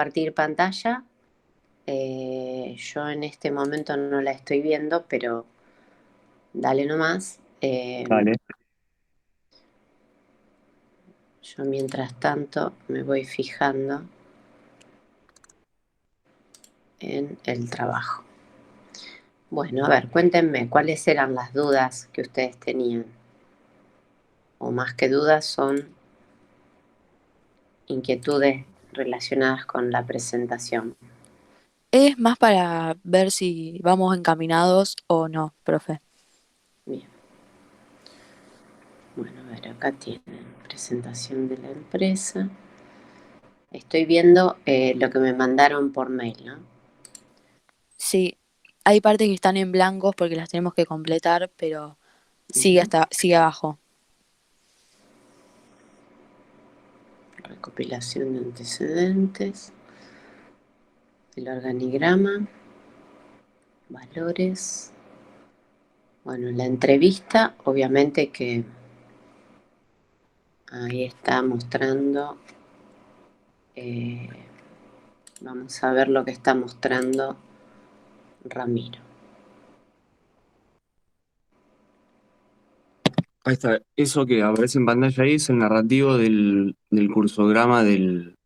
compartir pantalla. Yo en este momento no la estoy viendo, pero dale nomás. Vale. Yo mientras tanto me voy fijando en el trabajo. Bueno, a ver, cuéntenme, ¿cuáles eran las dudas que ustedes tenían? O más que dudas son inquietudes relacionadas con la presentación. Es más para ver si vamos encaminados o no, profe. Bien, bueno, a ver, acá tienen presentación de la empresa. Estoy viendo lo que me mandaron por mail, ¿no? Sí, hay partes que están en blancos porque las tenemos que completar, pero Ujú. sigue abajo. Recopilación de antecedentes, el organigrama, valores. Bueno, la entrevista, obviamente que ahí está mostrando, eh, vamos a ver lo que está mostrando Ramiro. Ahí está. Eso que aparece en pantalla ahí es el narrativo del cursograma del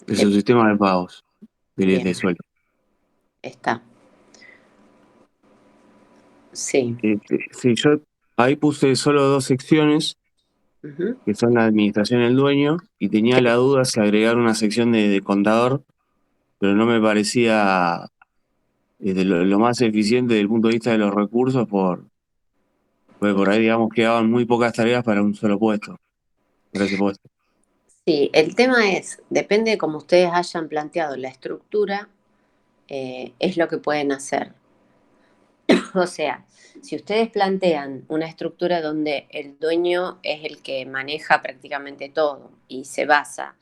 De- subsistema de pagos, de Bien, sueldo. está. Sí. Sí, yo ahí puse solo dos secciones, Ujú. que son la administración y el dueño, y tenía la duda si agregar una sección de contador, pero no me parecía lo más eficiente desde el punto de vista de los recursos, porque por ahí, digamos, quedaban muy pocas tareas para un solo puesto, para ese puesto. Sí, el tema es, depende de cómo ustedes hayan planteado la estructura, es lo que pueden hacer. O sea, si ustedes plantean una estructura donde el dueño es el que maneja prácticamente todo y se basa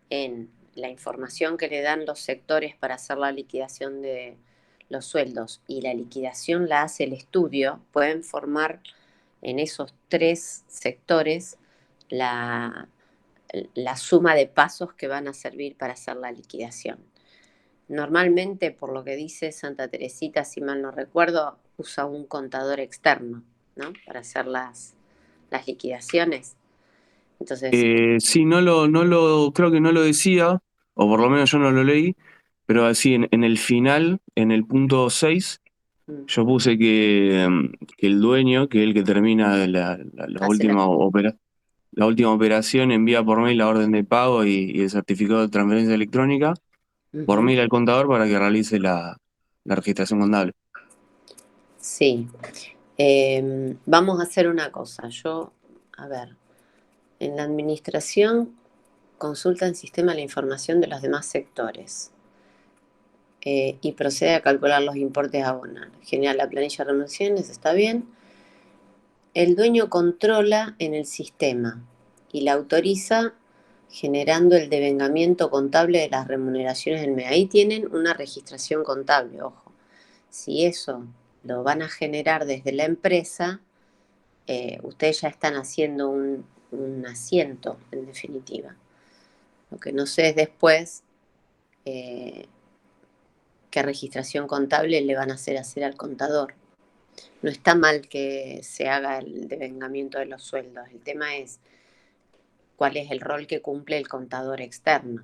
en la información que le dan los sectores para hacer la liquidación de los sueldos y la liquidación la hace el estudio, pueden formar en esos tres sectores la, la suma de pasos que van a servir para hacer la liquidación. Normalmente, por lo que dice Santa Teresita, si mal no recuerdo, usa un contador externo, ¿no? Para hacer las liquidaciones. Entonces, Sí, creo que no lo decía, o por lo menos yo no lo leí, pero así en el final, en el punto 6 mm, yo puse que el dueño, que es el que termina hace la... la última operación, envía por mail la orden de pago y el certificado de transferencia electrónica por Ujú. mail al contador para que realice la registración contable. Sí. Vamos a hacer una cosa. Yo, a ver, en la administración consulta en sistema la información de los demás sectores y procede a calcular los importes a abonar. Genera la planilla de remuneraciones, está bien. El dueño controla en el sistema y la autoriza generando el devengamiento contable de las remuneraciones del mes. Ahí tienen una registración contable, ojo. Si eso lo van a generar desde la empresa, ustedes ya están haciendo un asiento, en definitiva. Lo que no sé es después eh, qué registración contable le van a hacer al contador. No está mal que se haga el devengamiento de los sueldos. El tema es cuál es el rol que cumple el contador externo.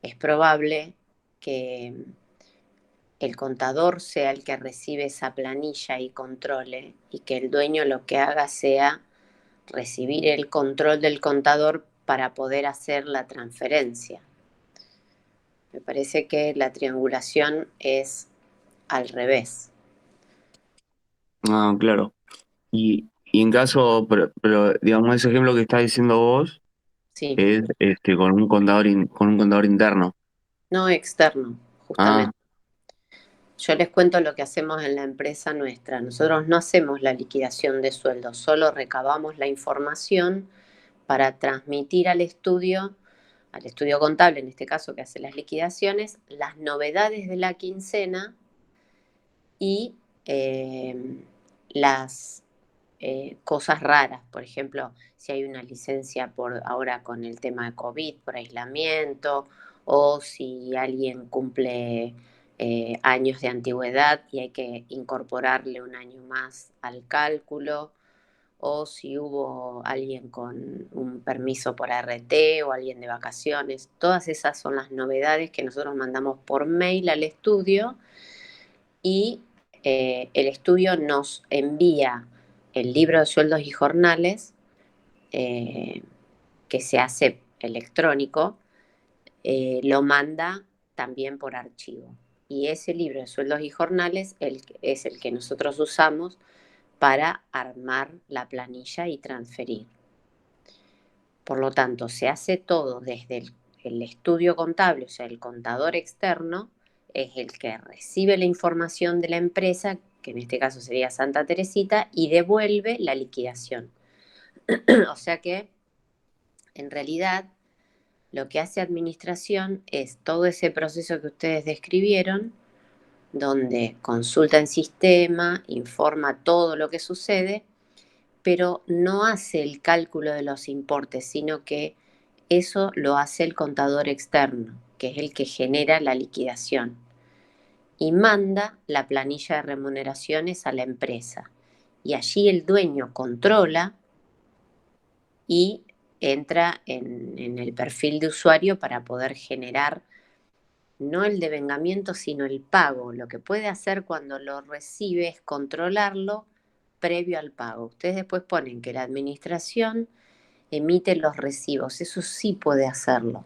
Es probable que el contador sea el que recibe esa planilla y controle y que el dueño lo que haga sea recibir el control del contador para poder hacer la transferencia. Me parece que la triangulación es al revés. Ah, claro. Y en caso, pero digamos, ese ejemplo que estás diciendo vos Sí, es con un contador, con un contador interno. no externo, Ah, justamente. Yo les cuento lo que hacemos en la empresa nuestra. Nosotros no hacemos la liquidación de sueldos, solo recabamos la información para transmitir al estudio contable, en este caso que hace las liquidaciones, las novedades de la quincena y las cosas raras. Por ejemplo, si hay una licencia por ahora con el tema de COVID, por aislamiento, o si alguien cumple años de antigüedad y hay que incorporarle un año más al cálculo, o si hubo alguien con un permiso por ART o alguien de vacaciones. Todas esas son las novedades que nosotros mandamos por mail al estudio y el estudio nos envía el libro de sueldos y jornales eh, que se hace electrónico, lo manda también por archivo. Y ese libro de sueldos y jornales es el que nosotros usamos para armar la planilla y transferir. Por lo tanto, se hace todo desde el estudio contable, o sea, el contador externo es el que recibe la información de la empresa, que en este caso sería Santa Teresita, y devuelve la liquidación. O sea que, en realidad, lo que hace administración es todo ese proceso que ustedes describieron, donde consulta en sistema, informa todo lo que sucede, pero no hace el cálculo de los importes, sino que eso lo hace el contador externo, que es el que genera la liquidación, y manda la planilla de remuneraciones a la empresa. Y allí el dueño controla y entra en el perfil de usuario para poder generar no el devengamiento, sino el pago. Lo que puede hacer cuando lo recibe es controlarlo previo al pago. Ustedes después ponen que la administración emite los recibos, eso sí puede hacerlo.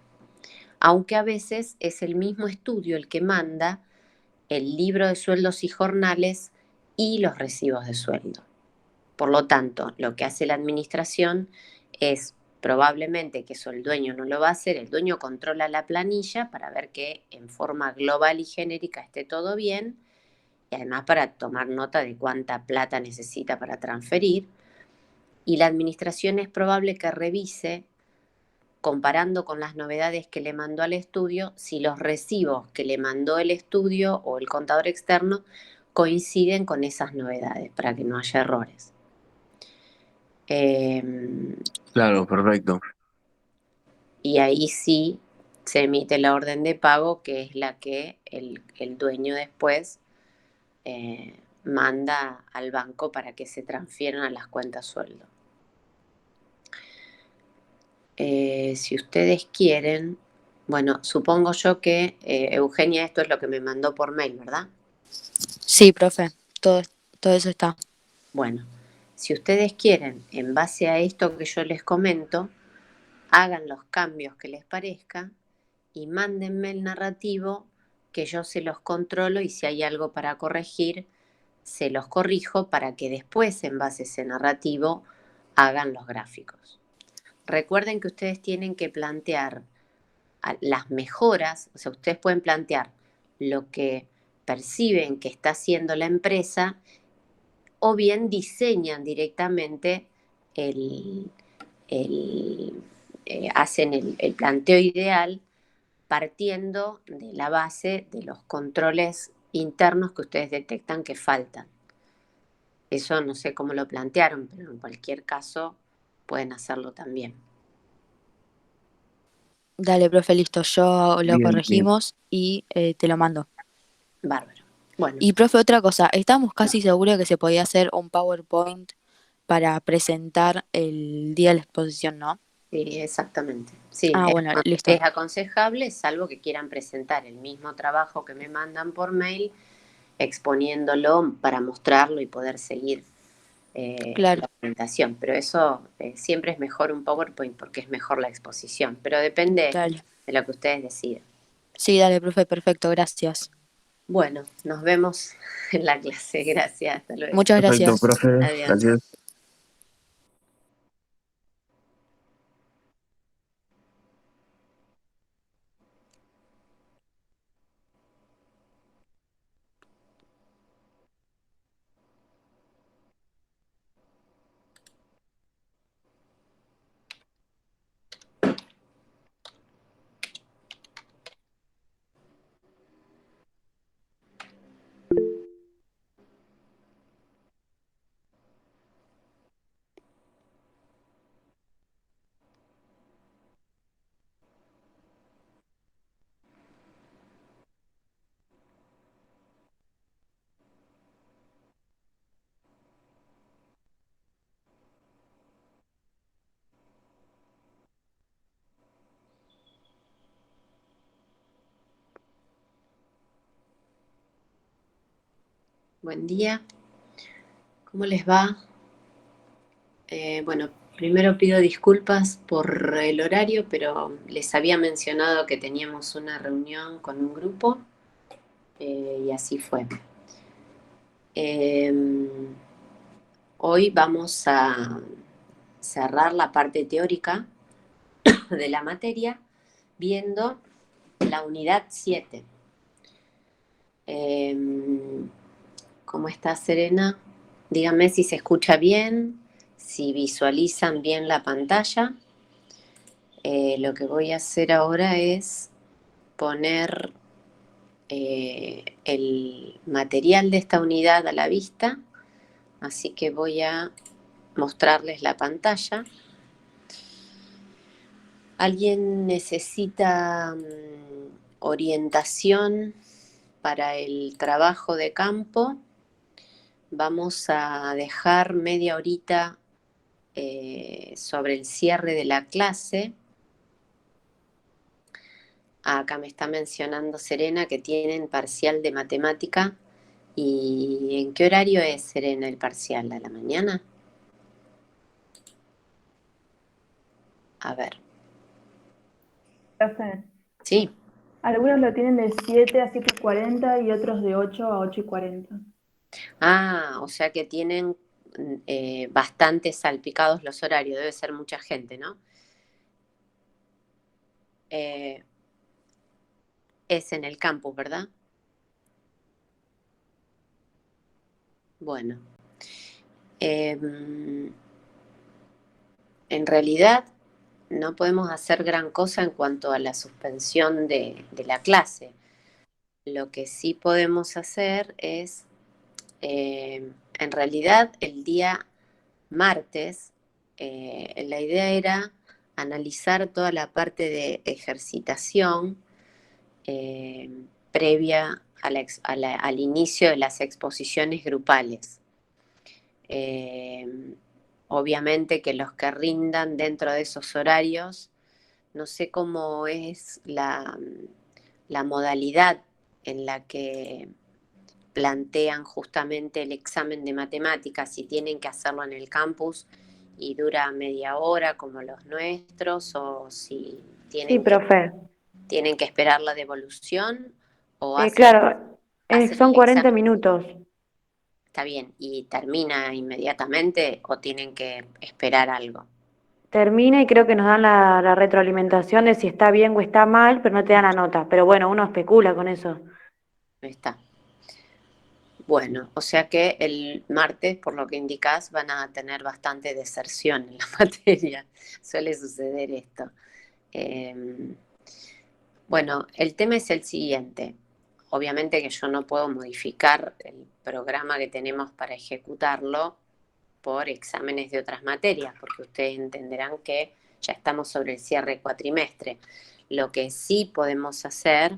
Aunque a veces es el mismo estudio el que manda el libro de sueldos y jornales y los recibos de sueldo. Por lo tanto, lo que hace la administración es probablemente, que eso el dueño no lo va a hacer, el dueño controla la planilla para ver que en forma global y genérica esté todo bien, y además para tomar nota de cuánta plata necesita para transferir, y la administración es probable que revise, comparando con las novedades que le mandó al estudio, si los recibos que le mandó el estudio o el contador externo coinciden con esas novedades, para que no haya errores. Claro, perfecto. Y ahí sí se emite la orden de pago, que es la que el dueño después manda al banco para que se transfieran a las cuentas sueldo. Si ustedes quieren, bueno, supongo yo que Eugenia, esto es lo que me mandó por mail, ¿verdad? Sí, profe, todo eso está. Bueno, si ustedes quieren, en base a esto que yo les comento, hagan los cambios que les parezca y mándenme el narrativo, que yo se los controlo, y si hay algo para corregir, se los corrijo para que después, en base a ese narrativo, hagan los gráficos. Recuerden que ustedes tienen que plantear las mejoras, o sea, ustedes pueden plantear lo que perciben que está haciendo la empresa, o bien diseñan directamente hacen el planteo ideal partiendo de la base de los controles internos que ustedes detectan que faltan. Eso no sé cómo lo plantearon, pero en cualquier caso pueden hacerlo también. Dale, profe, listo, yo lo Bien, bien. corregimos y te lo mando. Bárbaro. Bueno, Y profe, otra cosa, estamos casi seguros que se podía hacer un PowerPoint para presentar el día de la exposición, ¿no? sí, exactamente. Sí, Ah, bueno, listo. es aconsejable, salvo que quieran presentar el mismo trabajo que me mandan por mail, exponiéndolo para mostrarlo y poder seguir Claro, la presentación. Pero eso siempre es mejor un PowerPoint porque es mejor la exposición. Pero depende dale. de lo que ustedes decidan. Sí, dale, profe, perfecto, gracias. Bueno, nos vemos en la clase. Gracias. Hasta luego. Muchas Perfecto, gracias. profe. Adiós. Gracias. buen día. ¿Cómo les va? Bueno, primero pido disculpas por el horario, pero les había mencionado que teníamos una reunión con un grupo y así fue. Hoy vamos a cerrar la parte teórica de la materia viendo la unidad 7. ¿Cómo está, Serena? Díganme si se escucha bien, si visualizan bien la pantalla. Lo que voy a hacer ahora es poner el material de esta unidad a la vista, así que voy a mostrarles la pantalla. ¿Alguien necesita orientación para el trabajo de campo? Vamos a dejar media horita sobre el cierre de la clase. Acá me está mencionando Serena que tienen parcial de matemática. ¿Y en qué horario es, Serena, el parcial? ¿A la mañana? A ver. Profe, Sí. algunos lo tienen de 7 a 7:40 y otros de 8 a 8:40. Ah, o sea que tienen bastante salpicados los horarios. Debe ser mucha gente, ¿no? Es en el campus, ¿verdad? Bueno. En realidad no podemos hacer gran cosa en cuanto a la suspensión de la clase. Lo que sí podemos hacer es, en realidad el día martes, la idea era analizar toda la parte de ejercitación previa al inicio de las exposiciones grupales. Obviamente que los que rindan dentro de esos horarios, no sé cómo es la modalidad en la que plantean justamente el examen de matemáticas, si tienen que hacerlo en el campus y dura media hora como los nuestros, o si Sí, profe. tienen que esperar la devolución o hacen Claro, son el 40 examen. minutos. Está bien, ¿y termina inmediatamente o tienen que esperar algo? Termina y creo que nos dan la retroalimentación de si está bien o está mal, pero no te dan la nota. Pero bueno, uno especula con eso. Ahí está. Bueno, o sea que el martes, por lo que indicás, van a tener bastante deserción en la materia. Suele suceder esto. Bueno, el tema es el siguiente. Obviamente que yo no puedo modificar el programa que tenemos para ejecutarlo por exámenes de otras materias, porque ustedes entenderán que ya estamos sobre el cierre cuatrimestre. Lo que sí podemos hacer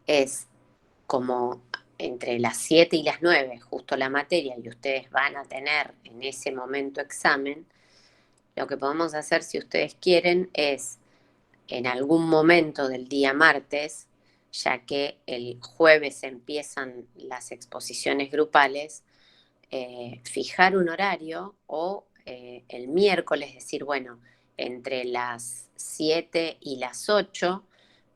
es, como entre las 7 y las 9, justo la materia, y ustedes van a tener en ese momento examen, lo que podemos hacer, si ustedes quieren, es en algún momento del día martes, ya que el jueves empiezan las exposiciones grupales, fijar un horario o el miércoles decir, bueno, entre las 7 y las 8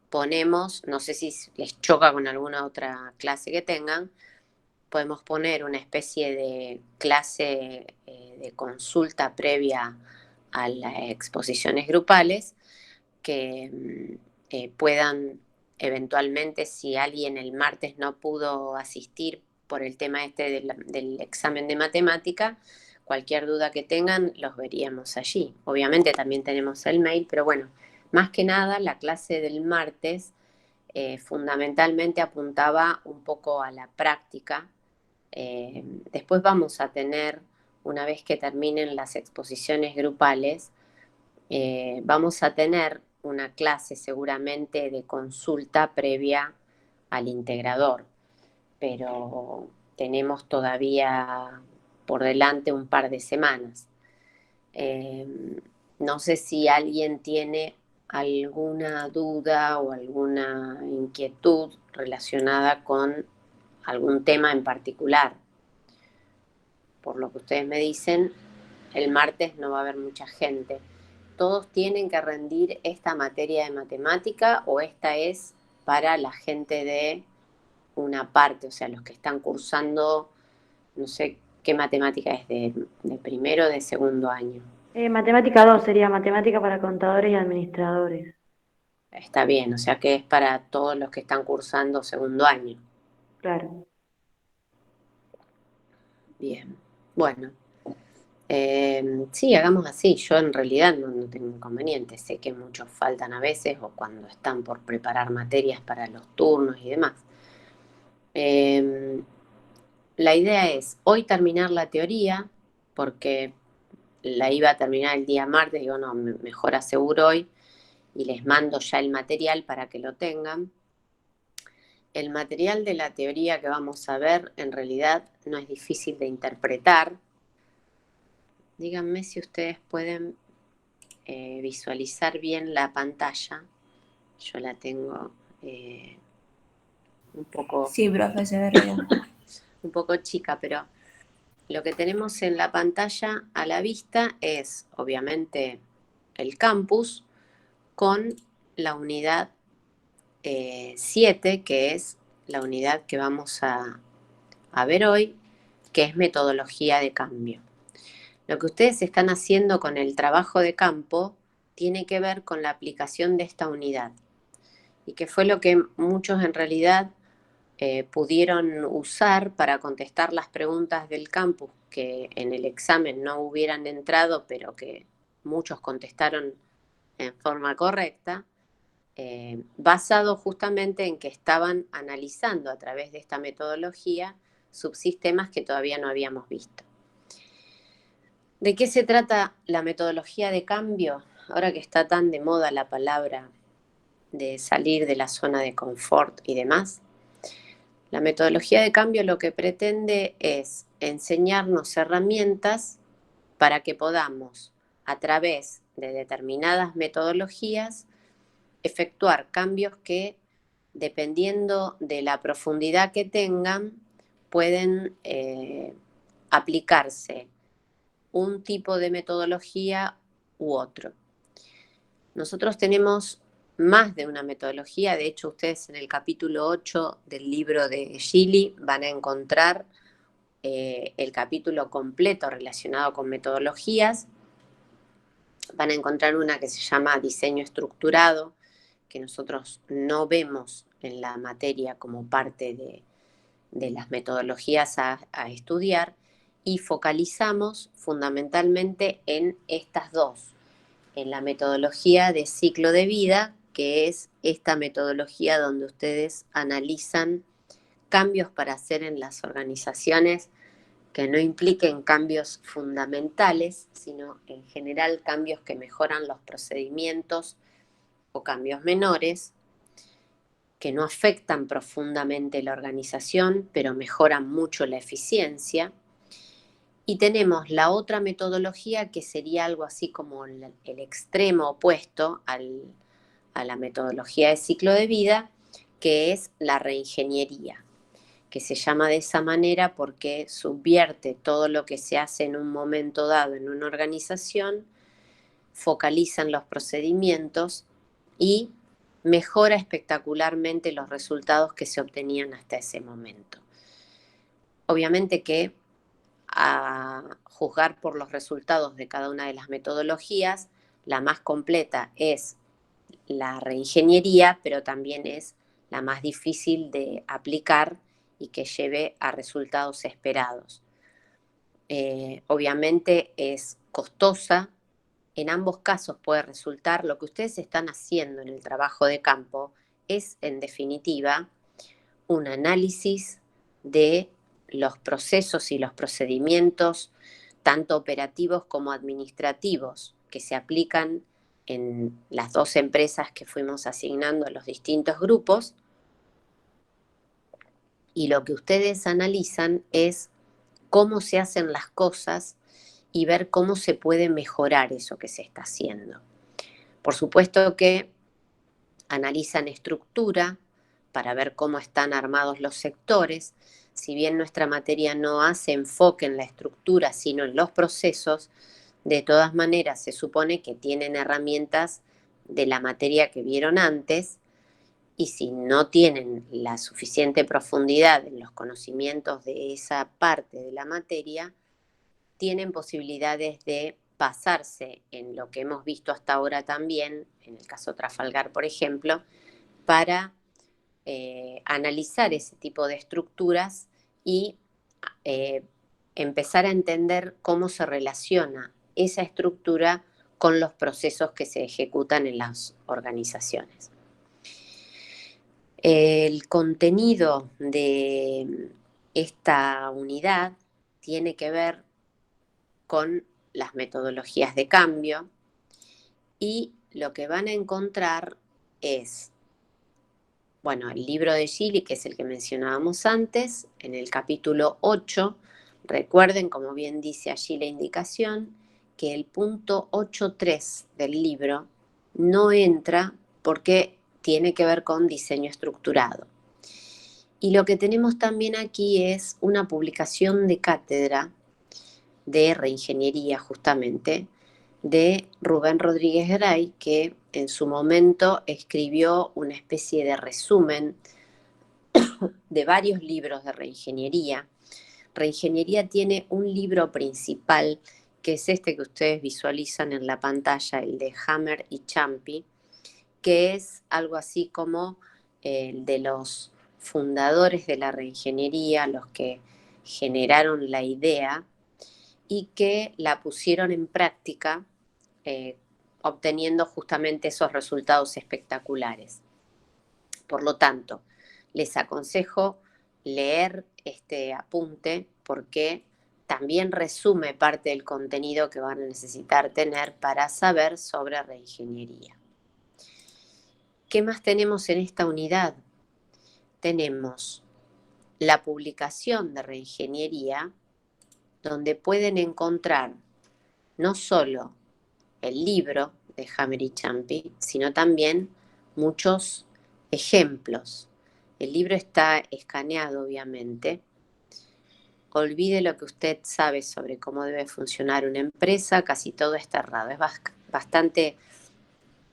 ponemos, no sé si les choca con alguna otra clase que tengan, podemos poner una especie de clase de consulta previa a las exposiciones grupales que puedan eventualmente, si alguien el martes no pudo asistir por el tema este del examen de matemática, cualquier duda que tengan, los veríamos allí. Obviamente también tenemos el mail, pero bueno, más que nada la clase del martes fundamentalmente apuntaba un poco a la práctica. Después vamos a tener, una vez que terminen las exposiciones grupales, vamos a tener una clase seguramente de consulta previa al integrador, pero tenemos todavía por delante un par de semanas. No sé si alguien tiene alguna duda o alguna inquietud relacionada con algún tema en particular. Por lo que ustedes me dicen, el martes no va a haber mucha gente. ¿Todos tienen que rendir esta materia de matemática o esta es para la gente de una parte? O sea, los que están cursando, no sé qué matemática es, de primero o de segundo año. Matemática 2 sería matemática para contadores y administradores. Está bien, o sea que es para todos los que están cursando segundo año. Claro. Bien, bueno. Sí, hagamos así. Yo en realidad no tengo inconveniente. Sé que muchos faltan a veces o cuando están por preparar materias para los turnos y demás. La idea es hoy terminar la teoría, porque la iba a terminar el día martes. Digo, no, mejor aseguro hoy y les mando ya el material para que lo tengan. El material de la teoría que vamos a ver en realidad no es difícil de interpretar. Díganme si ustedes pueden visualizar bien la pantalla. Yo la tengo un poco... Sí, profe, se ve re bien. un poco chica, pero lo que tenemos en la pantalla a la vista es, obviamente, el campus con la unidad 7, que es la unidad que vamos a ver hoy, que es metodología de cambio. Lo que ustedes están haciendo con el trabajo de campo tiene que ver con la aplicación de esta unidad, y que fue lo que muchos en realidad pudieron usar para contestar las preguntas del campus que en el examen no hubieran entrado, pero que muchos contestaron en forma correcta, basado justamente en que estaban analizando a través de esta metodología subsistemas que todavía no habíamos visto. ¿De qué se trata la metodología de cambio? Ahora que está tan de moda la palabra de salir de la zona de confort y demás, la metodología de cambio lo que pretende es enseñarnos herramientas para que podamos, a través de determinadas metodologías, efectuar cambios que, dependiendo de la profundidad que tengan, pueden aplicarse un tipo de metodología u otro. Nosotros tenemos más de una metodología. De hecho, ustedes en el capítulo 8 del libro de Gili van a encontrar el capítulo completo relacionado con metodologías. Van a encontrar una que se llama diseño estructurado, que nosotros no vemos en la materia como parte de las metodologías a estudiar, y focalizamos fundamentalmente en estas dos, en la metodología de ciclo de vida, que es esta metodología donde ustedes analizan cambios para hacer en las organizaciones que no impliquen cambios fundamentales, sino en general cambios que mejoran los procedimientos o cambios menores, que no afectan profundamente la organización, pero mejoran mucho la eficiencia. Y tenemos la otra metodología que sería algo así como el extremo opuesto a la metodología de ciclo de vida, que es la reingeniería, que se llama de esa manera porque subvierte todo lo que se hace en un momento dado en una organización, focaliza en los procedimientos y mejora espectacularmente los resultados que se obtenían hasta ese momento. Obviamente que, a juzgar por los resultados de cada una de las metodologías, la más completa es la reingeniería, pero también es la más difícil de aplicar y que lleve a resultados esperados. Obviamente es costosa. En ambos casos puede resultar, lo que ustedes están haciendo en el trabajo de campo es, en definitiva, un análisis de los procesos y los procedimientos, tanto operativos como administrativos, que se aplican en las dos empresas que fuimos asignando a los distintos grupos. Y lo que ustedes analizan es cómo se hacen las cosas y ver cómo se puede mejorar eso que se está haciendo. Por supuesto que analizan estructura, para ver cómo están armados los sectores. Si bien nuestra materia no hace enfoque en la estructura, sino en los procesos, de todas maneras se supone que tienen herramientas de la materia que vieron antes, y si no tienen la suficiente profundidad en los conocimientos de esa parte de la materia, tienen posibilidades de basarse en lo que hemos visto hasta ahora también, en el caso Trafalgar, por ejemplo, para analizar ese tipo de estructuras y empezar a entender cómo se relaciona esa estructura con los procesos que se ejecutan en las organizaciones. El contenido de esta unidad tiene que ver con las metodologías de cambio, y lo que van a encontrar es, bueno, el libro de Gili, que es el que mencionábamos antes, en el capítulo 8, recuerden, como bien dice allí la indicación, que el punto 8.3 del libro no entra porque tiene que ver con diseño estructurado. Y lo que tenemos también aquí es una publicación de cátedra de reingeniería, justamente, de Rubén Rodríguez Garay, que en su momento escribió una especie de resumen de varios libros de reingeniería. Reingeniería tiene un libro principal, que es este que ustedes visualizan en la pantalla, el de Hammer y Ciampi, que es algo así como el de los fundadores de la reingeniería, los que generaron la idea y que la pusieron en práctica, obteniendo justamente esos resultados espectaculares. Por lo tanto, les aconsejo leer este apunte porque también resume parte del contenido que van a necesitar tener para saber sobre reingeniería. ¿Qué más tenemos en esta unidad? Tenemos la publicación de reingeniería, donde pueden encontrar no solo el libro de Hammer y Ciampi, sino también muchos ejemplos. El libro está escaneado, obviamente. Olvide lo que usted sabe sobre cómo debe funcionar una empresa, casi todo está errado. Es bastante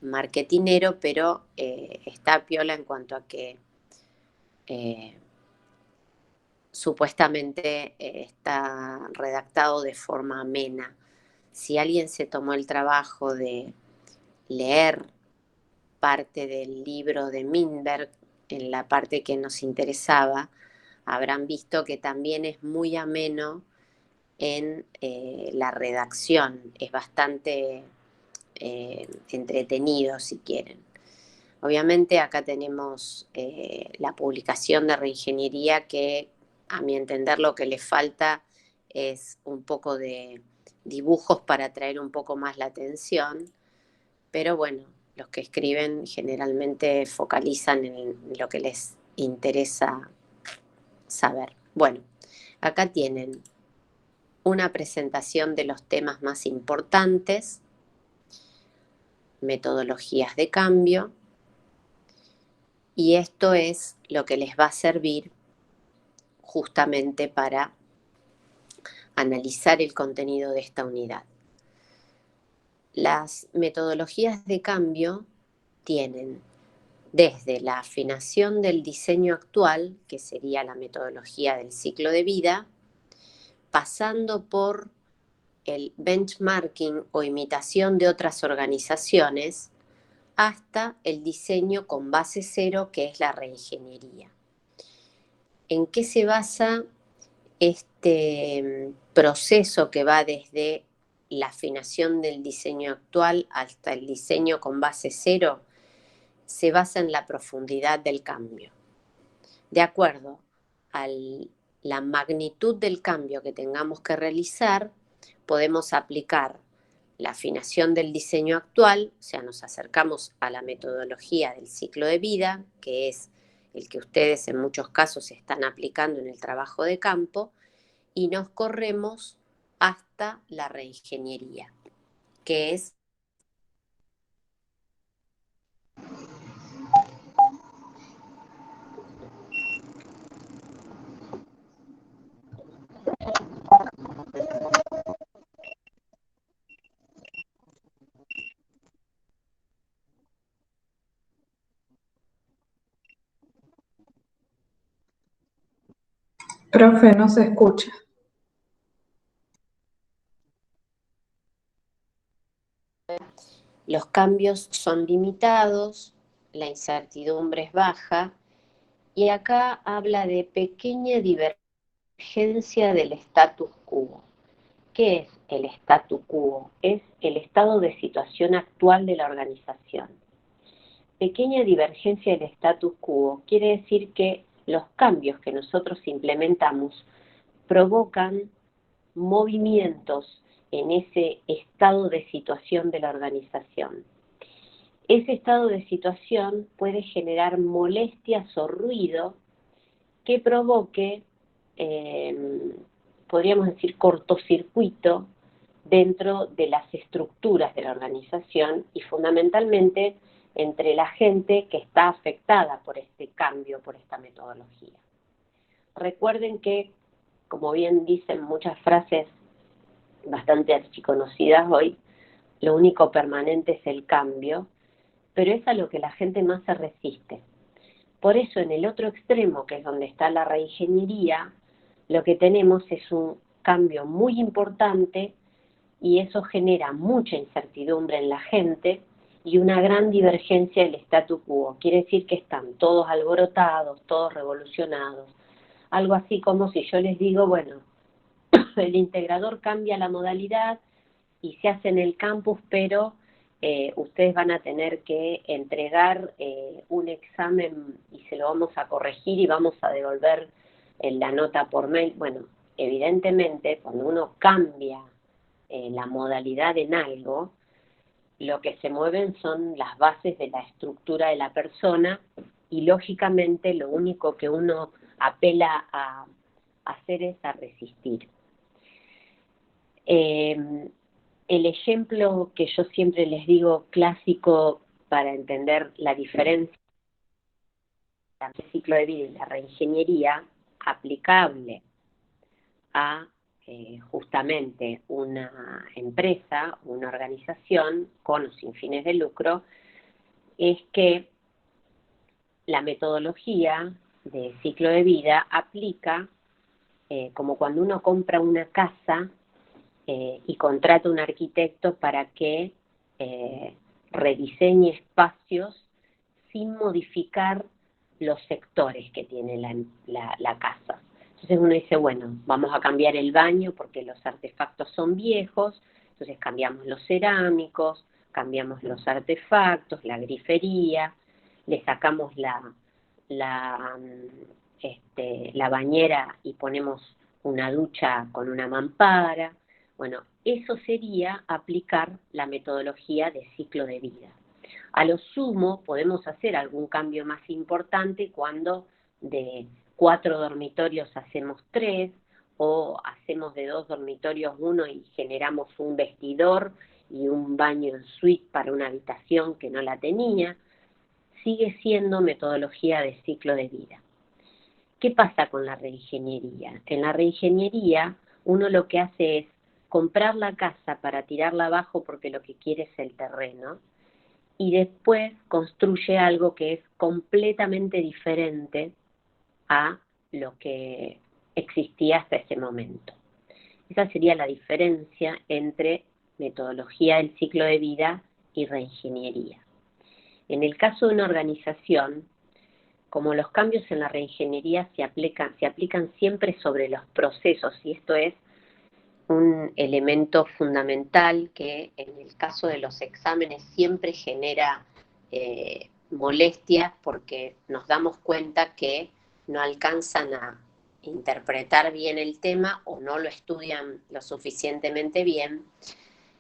marketinero, pero está piola en cuanto a que supuestamente está redactado de forma amena. Si alguien se tomó el trabajo de leer parte del libro de Minberg, en la parte que nos interesaba, habrán visto que también es muy ameno en la redacción, es bastante entretenido si quieren. Obviamente acá tenemos la publicación de reingeniería, que a mi entender lo que le falta es un poco de dibujos para atraer un poco más la atención, pero bueno, los que escriben generalmente focalizan en lo que les interesa saber. Bueno, acá tienen una presentación de los temas más importantes, metodologías de cambio, y esto es lo que les va a servir justamente para analizar el contenido de esta unidad. Las metodologías de cambio tienen desde la afinación del diseño actual, que sería la metodología del ciclo de vida, pasando por el benchmarking o imitación de otras organizaciones, hasta el diseño con base cero, que es la reingeniería. ¿En qué se basa este proceso que va desde la afinación del diseño actual hasta el diseño con base cero? Se basa en la profundidad del cambio. De acuerdo a la magnitud del cambio que tengamos que realizar, podemos aplicar la afinación del diseño actual, o sea, nos acercamos a la metodología del ciclo de vida, que es el que ustedes en muchos casos están aplicando en el trabajo de campo, y nos corremos hasta la reingeniería, que es Profe, no se escucha. Los cambios son limitados, la incertidumbre es baja, y acá habla de pequeña divergencia del status quo. ¿Qué es el status quo? Es el estado de situación actual de la organización. Pequeña divergencia del status quo quiere decir que los cambios que nosotros implementamos provocan movimientos en ese estado de situación de la organización. Ese estado de situación puede generar molestias o ruido que provoque, podríamos decir, cortocircuito dentro de las estructuras de la organización y fundamentalmente entre la gente que está afectada por este cambio, por esta metodología. Recuerden que, como bien dicen muchas frases bastante archiconocidas hoy, lo único permanente es el cambio, pero es a lo que la gente más se resiste. Por eso, en el otro extremo, que es donde está la reingeniería, lo que tenemos es un cambio muy importante y eso genera mucha incertidumbre en la gente y una gran divergencia del statu quo. Quiere decir que están todos alborotados, todos revolucionados. Algo así como si yo les digo, bueno, el integrador cambia la modalidad y se hace en el campus, pero ustedes van a tener que entregar un examen y se lo vamos a corregir y vamos a devolver la nota por mail. Bueno, evidentemente, cuando uno cambia la modalidad en algo, lo que se mueven son las bases de la estructura de la persona y lógicamente lo único que uno apela a hacer es a resistir. El ejemplo que yo siempre les digo clásico para entender la diferencia entre el ciclo de vida y la reingeniería aplicable a justamente una empresa, una organización con o sin fines de lucro, es que la metodología de ciclo de vida aplica como cuando uno compra una casa y contrata un arquitecto para que rediseñe espacios sin modificar los sectores que tiene la casa. Entonces uno dice, bueno, vamos a cambiar el baño porque los artefactos son viejos, entonces cambiamos los cerámicos, cambiamos los artefactos, la grifería, le sacamos la bañera y ponemos una ducha con una mampara. Bueno, eso sería aplicar la metodología de ciclo de vida. A lo sumo podemos hacer algún cambio más importante cuando de 4 dormitorios hacemos 3 o hacemos de 2 dormitorios 1 y generamos un vestidor y un baño en suite para una habitación que no la tenía. Sigue siendo metodología de ciclo de vida. ¿Qué pasa con la reingeniería? En la reingeniería uno lo que hace es comprar la casa para tirarla abajo porque lo que quiere es el terreno y después construye algo que es completamente diferente a lo que existía hasta ese momento. Esa sería la diferencia entre metodología del ciclo de vida y reingeniería. En el caso de una organización, como los cambios en la reingeniería se aplican siempre sobre los procesos, y esto es un elemento fundamental que en el caso de los exámenes siempre genera molestias porque nos damos cuenta que no alcanzan a interpretar bien el tema o no lo estudian lo suficientemente bien.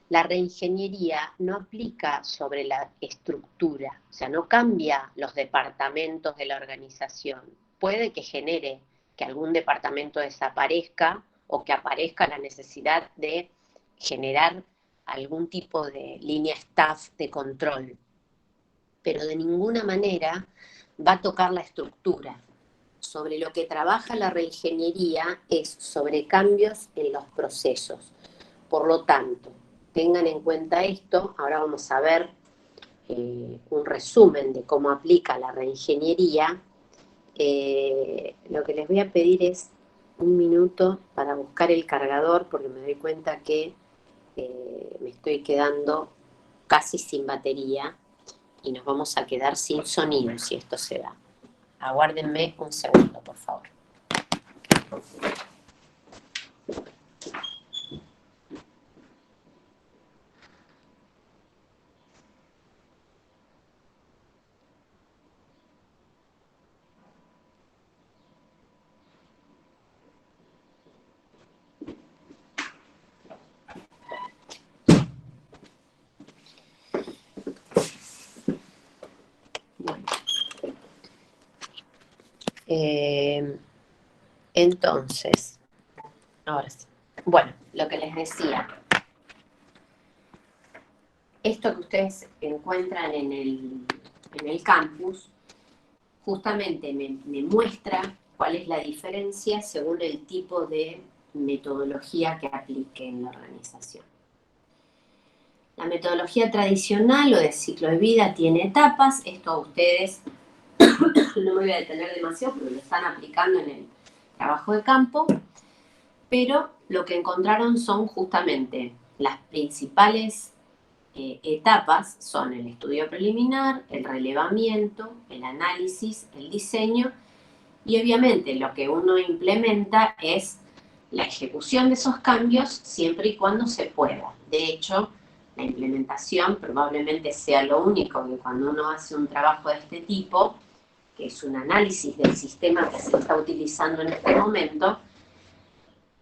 La reingeniería no aplica sobre la estructura, o sea, no cambia los departamentos de la organización. Puede que genere que algún departamento desaparezca o que aparezca la necesidad de generar algún tipo de línea staff de control, pero de ninguna manera va a tocar la estructura. Sobre lo que trabaja la reingeniería es sobre cambios en los procesos. Por lo tanto, tengan en cuenta esto. Ahora vamos a ver un resumen de cómo aplica la reingeniería. Lo que les voy a pedir es un minuto para buscar el cargador porque me doy cuenta que me estoy quedando casi sin batería y nos vamos a quedar sin sonido si esto se da. Aguárdenme un segundo, por favor. Bueno. Entonces, ahora sí. Bueno, lo que les decía. Esto que ustedes encuentran en el campus, justamente me muestra cuál es la diferencia según el tipo de metodología que aplique en la organización. La metodología tradicional o de ciclo de vida tiene etapas. Esto a ustedes no me voy a detener demasiado porque lo están aplicando en el trabajo de campo, pero lo que encontraron son justamente las principales etapas, son el estudio preliminar, el relevamiento, el análisis, el diseño, y obviamente lo que uno implementa es la ejecución de esos cambios siempre y cuando se pueda. De hecho, la implementación probablemente sea lo único que cuando uno hace un trabajo de este tipo, que es un análisis del sistema que se está utilizando en este momento,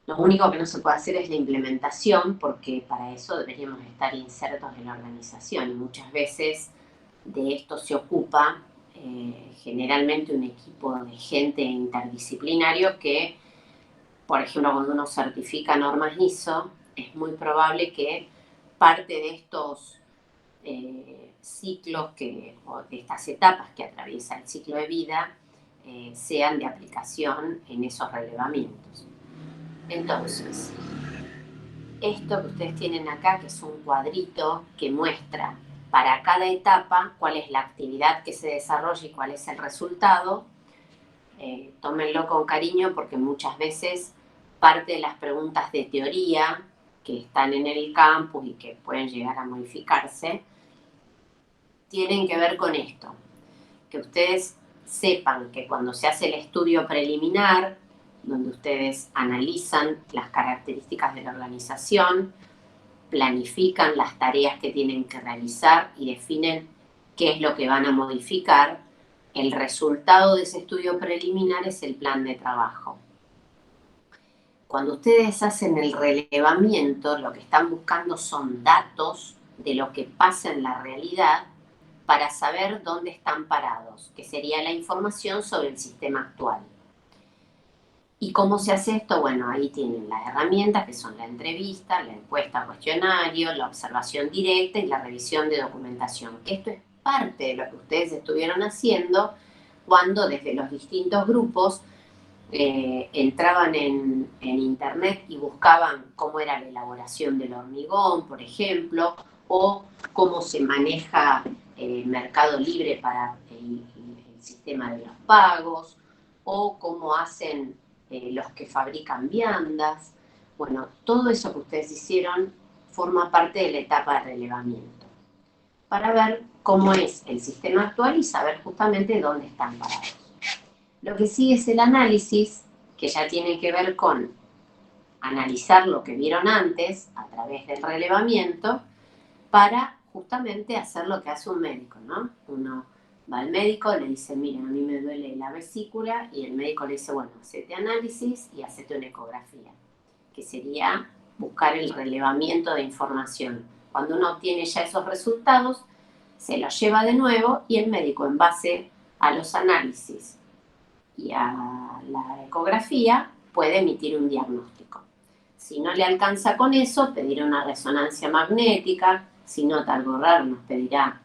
lo único que no se puede hacer es la implementación, porque para eso deberíamos estar insertos en la organización. Y muchas veces de esto se ocupa generalmente un equipo de gente interdisciplinario que, por ejemplo, cuando uno certifica normas ISO, es muy probable que parte de estos ciclos o de estas etapas que atraviesa el ciclo de vida sean de aplicación en esos relevamientos. Entonces, esto que ustedes tienen acá, que es un cuadrito que muestra para cada etapa cuál es la actividad que se desarrolla y cuál es el resultado, tómenlo con cariño porque muchas veces parte de las preguntas de teoría que están en el campus y que pueden llegar a modificarse, tienen que ver con esto, que ustedes sepan que cuando se hace el estudio preliminar, donde ustedes analizan las características de la organización, planifican las tareas que tienen que realizar y definen qué es lo que van a modificar, el resultado de ese estudio preliminar es el plan de trabajo. Cuando ustedes hacen el relevamiento, lo que están buscando son datos de lo que pasa en la realidad para saber dónde están parados, que sería la información sobre el sistema actual. ¿Y cómo se hace esto? Bueno, ahí tienen las herramientas que son la entrevista, la encuesta cuestionario, la observación directa y la revisión de documentación, que esto es parte de lo que ustedes estuvieron haciendo cuando desde los distintos grupos entraban en internet y buscaban cómo era la elaboración del hormigón, por ejemplo, o cómo se maneja Mercado Libre para el sistema de los pagos, o cómo hacen los que fabrican viandas. Bueno, todo eso que ustedes hicieron forma parte de la etapa de relevamiento, para ver cómo es el sistema actual y saber justamente dónde están parados. Lo que sigue es el análisis, que ya tiene que ver con analizar lo que vieron antes a través del relevamiento para justamente hacer lo que hace un médico, ¿no? Uno va al médico, le dice, mira, a mí me duele la vesícula, y el médico le dice, bueno, hacete análisis y hacete una ecografía, que sería buscar el relevamiento de información. Cuando uno obtiene ya esos resultados, se los lleva de nuevo y el médico, en base a los análisis y a la ecografía, puede emitir un diagnóstico. Si no le alcanza con eso, pedirá una resonancia magnética. Si nota algo raro, nos pedirá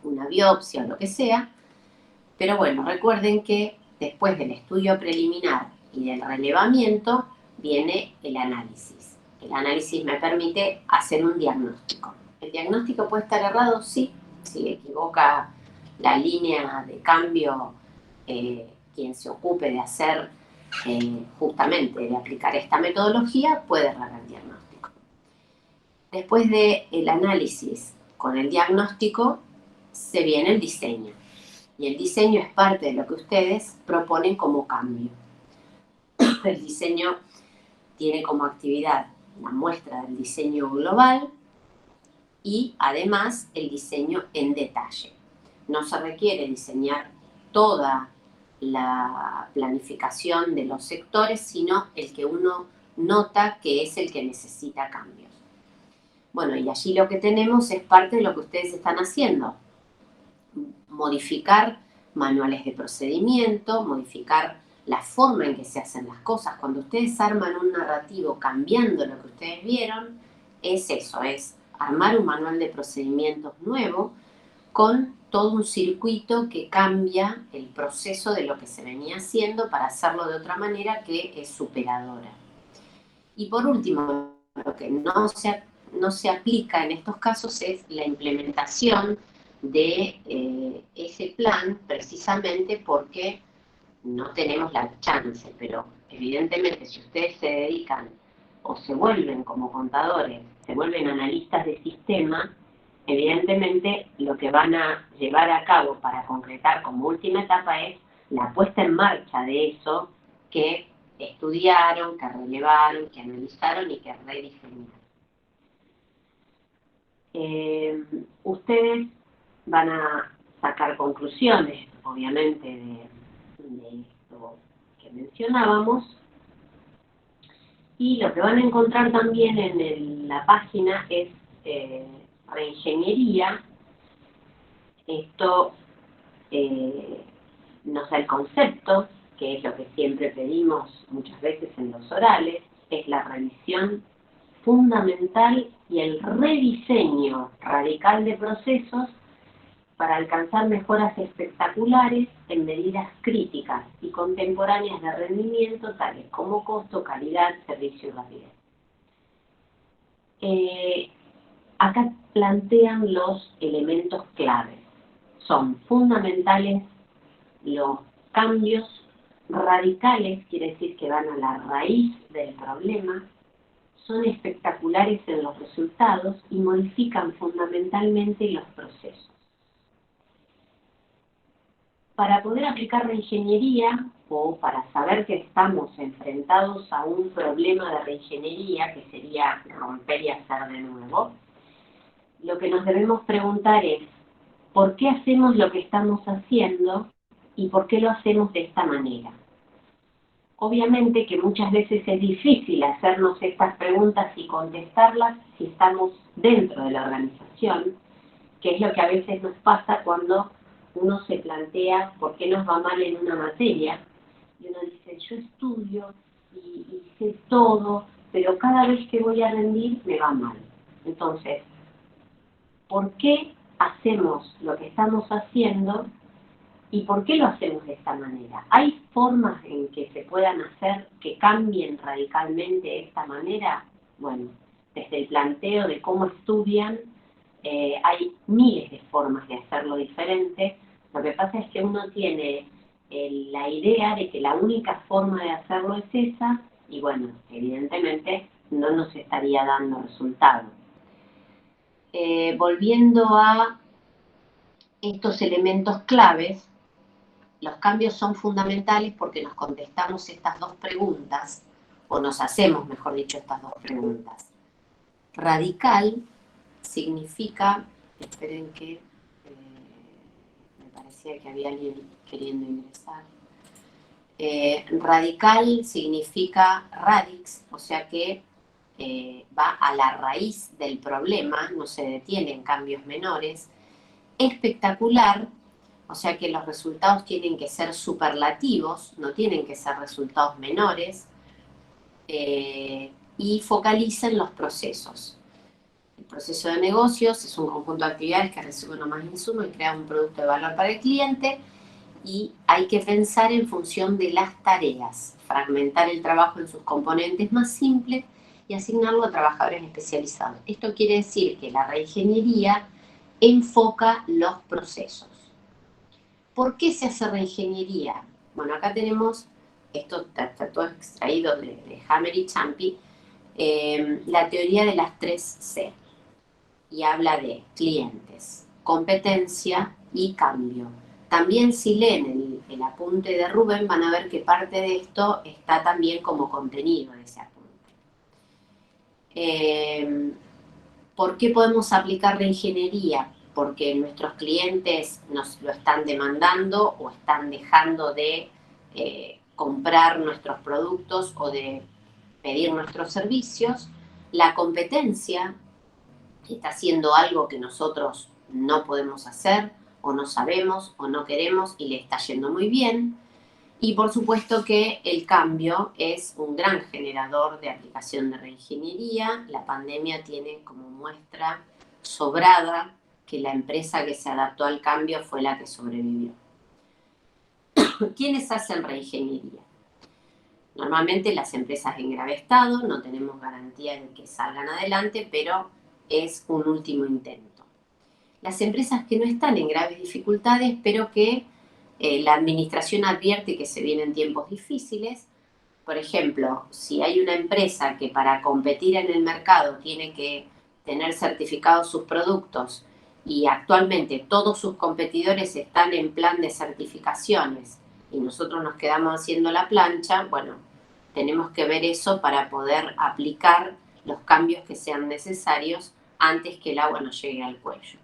una biopsia o lo que sea. Pero bueno, recuerden que después del estudio preliminar y del relevamiento viene el análisis. El análisis me permite hacer un diagnóstico. ¿El diagnóstico puede estar errado? Sí. Si equivoca la línea de cambio, quien se ocupe de hacer justamente de aplicar esta metodología, puede errar el diagnóstico. Después del análisis con el diagnóstico, se viene el diseño. Y el diseño es parte de lo que ustedes proponen como cambio. El diseño tiene como actividad la muestra del diseño global y además el diseño en detalle. No se requiere diseñar toda la planificación de los sectores, sino el que uno nota que es el que necesita cambios. Bueno, y allí lo que tenemos es parte de lo que ustedes están haciendo. Modificar manuales de procedimiento, modificar la forma en que se hacen las cosas. Cuando ustedes arman un narrativo cambiando lo que ustedes vieron, es eso, es armar un manual de procedimientos nuevo con todo un circuito que cambia el proceso de lo que se venía haciendo para hacerlo de otra manera que es superadora. Y por último, lo que no se aplica en estos casos es la implementación de ese plan, precisamente porque no tenemos la chance, pero evidentemente si ustedes se dedican o se vuelven como contadores, se vuelven analistas de sistema, evidentemente lo que van a llevar a cabo para concretar como última etapa es la puesta en marcha de eso que estudiaron, que relevaron, que analizaron y que rediseñaron. Ustedes van a sacar conclusiones, obviamente, de esto que mencionábamos, y lo que van a encontrar también en la página es reingeniería. Esto nos da el concepto, que es lo que siempre pedimos muchas veces en los orales, es la revisión fundamental y el rediseño radical de procesos para alcanzar mejoras espectaculares en medidas críticas y contemporáneas de rendimiento, tales como costo, calidad, servicio y rapidez. Acá plantean los elementos claves. Son fundamentales los cambios radicales, quiere decir que van a la raíz del problema, son espectaculares en los resultados y modifican fundamentalmente los procesos. Para poder aplicar reingeniería, o para saber que estamos enfrentados a un problema de reingeniería, que sería romper y hacer de nuevo, lo que nos debemos preguntar es, ¿por qué hacemos lo que estamos haciendo y por qué lo hacemos de esta manera? Obviamente que muchas veces es difícil hacernos estas preguntas y contestarlas si estamos dentro de la organización, que es lo que a veces nos pasa cuando uno se plantea por qué nos va mal en una materia, y uno dice, yo estudio y sé todo, pero cada vez que voy a rendir me va mal. Entonces, ¿por qué hacemos lo que estamos haciendo y por qué lo hacemos de esta manera? ¿Hay formas en que se puedan hacer que cambien radicalmente de esta manera? Bueno, desde el planteo de cómo estudian, hay miles de formas de hacerlo diferente. Lo que pasa es que uno tiene la idea de que la única forma de hacerlo es esa, y bueno, evidentemente no nos estaría dando resultado. Volviendo a estos elementos claves, los cambios son fundamentales porque nos contestamos estas dos preguntas, o nos hacemos, mejor dicho, estas dos preguntas. Radical significa, esperen que me parecía que había alguien queriendo ingresar. Radical significa radix, o sea que va a la raíz del problema, no se detiene en cambios menores. Espectacular, o sea que los resultados tienen que ser superlativos, no tienen que ser resultados menores, y focaliza en los procesos. El proceso de negocios es un conjunto de actividades que recibe uno más insumo y crea un producto de valor para el cliente, y hay que pensar en función de las tareas, fragmentar el trabajo en sus componentes más simples y asignarlo a trabajadores especializados. Esto quiere decir que la reingeniería enfoca los procesos. ¿Por qué se hace reingeniería? Bueno, acá tenemos esto está todo extraído de Hammer y Ciampi, la teoría de las 3C, y habla de clientes, competencia y cambio. También si leen el apunte de Rubén van a ver que parte de esto está también como contenido de ese apunte. ¿Por qué podemos aplicar reingeniería? Porque nuestros clientes nos lo están demandando o están dejando de comprar nuestros productos o de pedir nuestros servicios. La competencia está haciendo algo que nosotros no podemos hacer o no sabemos o no queremos y le está yendo muy bien. Y por supuesto que el cambio es un gran generador de aplicación de reingeniería. La pandemia tiene como muestra sobrada que la empresa que se adaptó al cambio fue la que sobrevivió. ¿Quiénes hacen reingeniería? Normalmente las empresas en grave estado, no tenemos garantía de que salgan adelante, pero es un último intento. Las empresas que no están en graves dificultades, pero que la administración advierte que se vienen tiempos difíciles. Por ejemplo, si hay una empresa que para competir en el mercado tiene que tener certificados sus productos y actualmente todos sus competidores están en plan de certificaciones y nosotros nos quedamos haciendo la plancha, bueno, tenemos que ver eso para poder aplicar los cambios que sean necesarios antes que el agua nos llegue al cuello.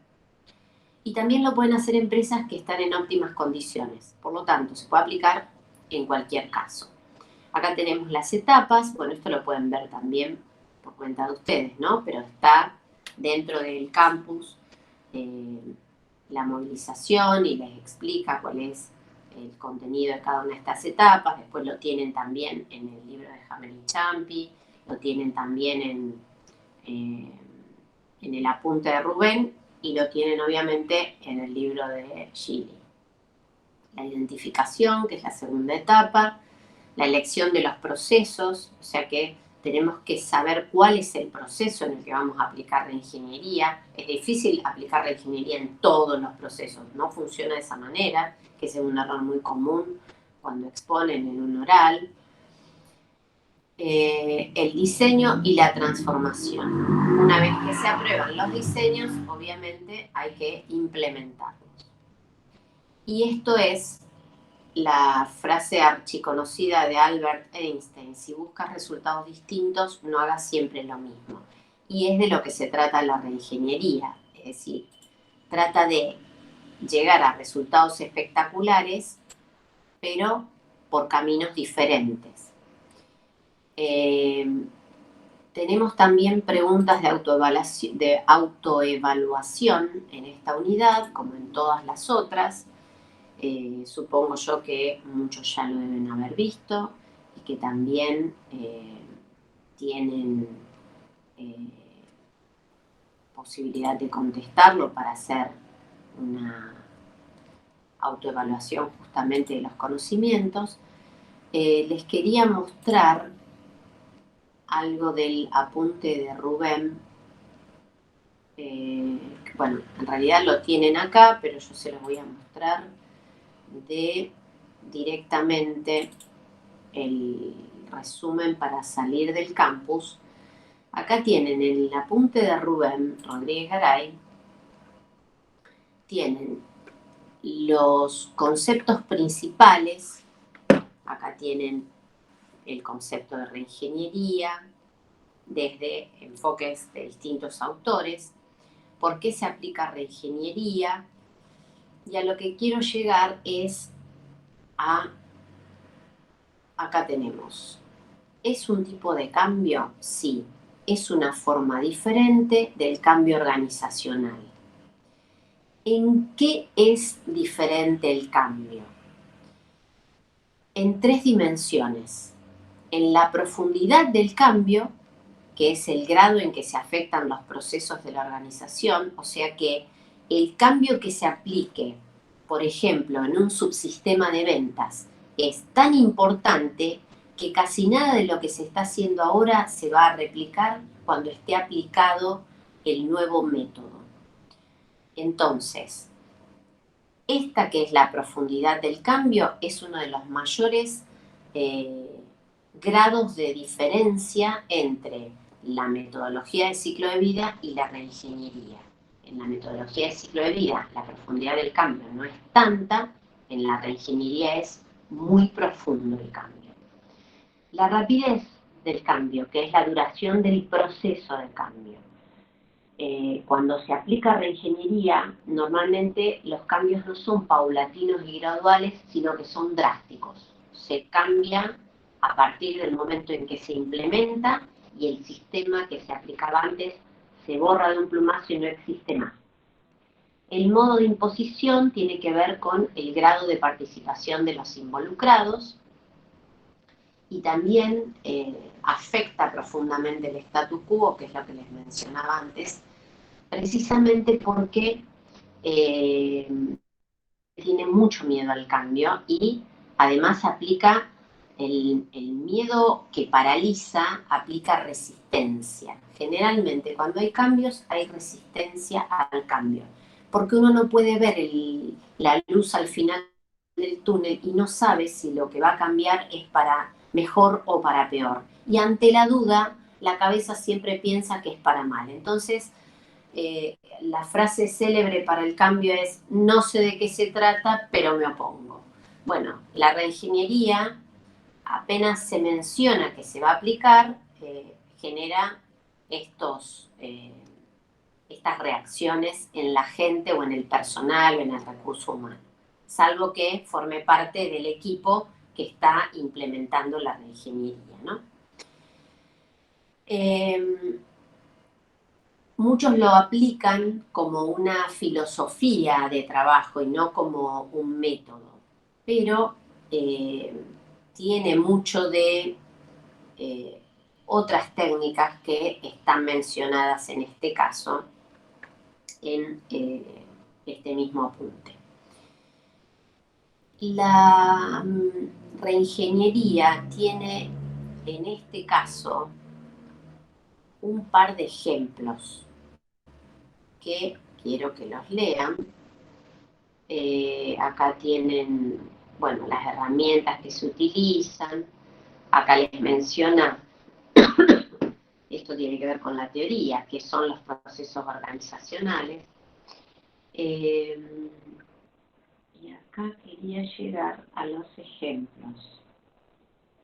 Y también lo pueden hacer empresas que están en óptimas condiciones. Por lo tanto, se puede aplicar en cualquier caso. Acá tenemos las etapas. Bueno, esto lo pueden ver también por cuenta de ustedes, ¿no? Pero está dentro del campus la movilización y les explica cuál es el contenido de cada una de estas etapas. Después lo tienen también en el libro de Hammer y Ciampi, lo tienen también en el apunte de Rubén, y lo tienen obviamente en el libro de Gili. La identificación, que es la segunda etapa, la elección de los procesos, o sea que tenemos que saber cuál es el proceso en el que vamos a aplicar reingeniería. Es difícil aplicar reingeniería en todos los procesos, no funciona de esa manera, que es un error muy común cuando exponen en un oral. El diseño y la transformación. Una vez que se aprueban los diseños, obviamente hay que implementarlos. Y esto es la frase archiconocida de Albert Einstein: si buscas resultados distintos, no hagas siempre lo mismo. Y es de lo que se trata la reingeniería, es decir, trata de llegar a resultados espectaculares, pero por caminos diferentes. Tenemos también preguntas de autoevaluación en esta unidad, como en todas las otras. Supongo yo que muchos ya lo deben haber visto y que también tienen posibilidad de contestarlo para hacer una autoevaluación justamente de los conocimientos. Les quería mostrar algo del apunte de Rubén, bueno, en realidad lo tienen acá, pero yo se los voy a mostrar directamente el resumen para salir del campus. Acá tienen el apunte de Rubén Rodríguez Garay, tienen los conceptos principales, acá tienen el concepto de reingeniería desde enfoques de distintos autores, por qué se aplica reingeniería, y a lo que quiero llegar es acá tenemos, ¿es un tipo de cambio? Sí, es una forma diferente del cambio organizacional. ¿En qué es diferente el cambio? En 3 dimensiones. En la profundidad del cambio, que es el grado en que se afectan los procesos de la organización, o sea que el cambio que se aplique, por ejemplo, en un subsistema de ventas, es tan importante que casi nada de lo que se está haciendo ahora se va a replicar cuando esté aplicado el nuevo método. Entonces, esta que es la profundidad del cambio es uno de los mayores grados de diferencia entre la metodología de ciclo de vida y la reingeniería. En la metodología de ciclo de vida, la profundidad del cambio no es tanta, en la reingeniería es muy profundo el cambio. La rapidez del cambio, que es la duración del proceso de cambio. Cuando se aplica reingeniería, normalmente los cambios no son paulatinos y graduales, sino que son drásticos. Se cambia a partir del momento en que se implementa y el sistema que se aplicaba antes se borra de un plumazo y no existe más. El modo de imposición tiene que ver con el grado de participación de los involucrados y también afecta profundamente el statu quo, que es lo que les mencionaba antes, precisamente porque tiene mucho miedo al cambio y además aplica el miedo que paraliza, aplica resistencia. Generalmente cuando hay cambios hay resistencia al cambio, porque uno no puede ver la luz al final del túnel y no sabe si lo que va a cambiar es para mejor o para peor. Y ante la duda, la cabeza siempre piensa que es para mal. Entonces, la frase célebre para el cambio es: no sé de qué se trata, pero me opongo. Bueno, la reingeniería, apenas se menciona que se va a aplicar, genera estas reacciones en la gente o en el personal o en el recurso humano, salvo que forme parte del equipo que está implementando la reingeniería, ¿no? Muchos lo aplican como una filosofía de trabajo y no como un método, pero tiene mucho de otras técnicas que están mencionadas en este caso en este mismo apunte. La reingeniería tiene en este caso un par de ejemplos que quiero que los lean. Acá tienen, bueno, las herramientas que se utilizan. Acá les menciona, esto tiene que ver con la teoría, que son los procesos organizacionales. Y acá quería llegar a los ejemplos.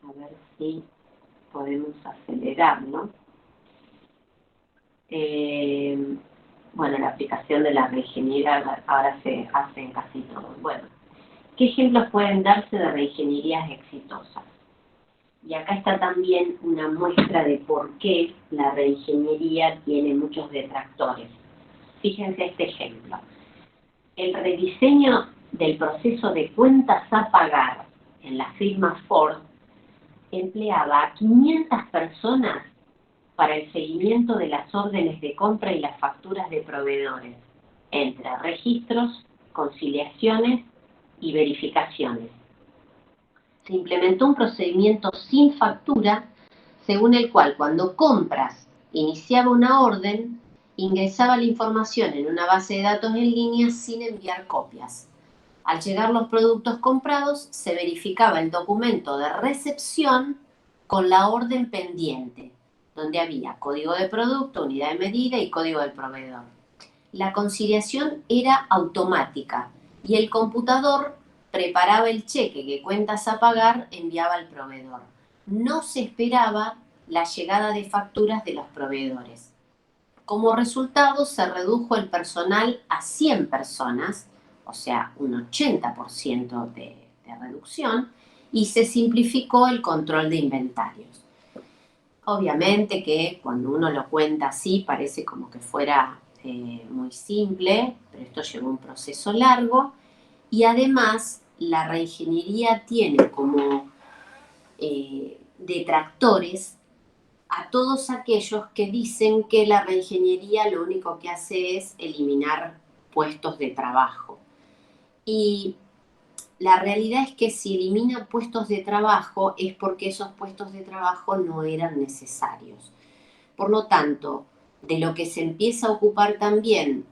A ver si podemos acelerarlo. Bueno, la aplicación de la reingeniería ahora se hace en casi todo. Bueno, ¿qué ejemplos pueden darse de reingenierías exitosas? Y acá está también una muestra de por qué la reingeniería tiene muchos detractores. Fíjense este ejemplo. El rediseño del proceso de cuentas a pagar en la firma Ford empleaba a 500 personas para el seguimiento de las órdenes de compra y las facturas de proveedores, entre registros, conciliaciones y verificaciones. Se implementó un procedimiento sin factura, según el cual cuando Compras iniciaba una orden, ingresaba la información en una base de datos en línea sin enviar copias. Al llegar los productos comprados, se verificaba el documento de recepción con la orden pendiente, donde había código de producto, unidad de medida y código del proveedor. La conciliación era automática y el computador preparaba el cheque que cuentas a pagar enviaba al proveedor. No se esperaba la llegada de facturas de los proveedores. Como resultado, se redujo el personal a 100 personas, o sea, un 80% de reducción, y se simplificó el control de inventarios. Obviamente que cuando uno lo cuenta así parece como que fuera muy simple, pero esto llevó un proceso largo y además la reingeniería tiene como detractores a todos aquellos que dicen que la reingeniería lo único que hace es eliminar puestos de trabajo. Y la realidad es que si elimina puestos de trabajo es porque esos puestos de trabajo no eran necesarios. Por lo tanto, de lo que se empieza a ocupar también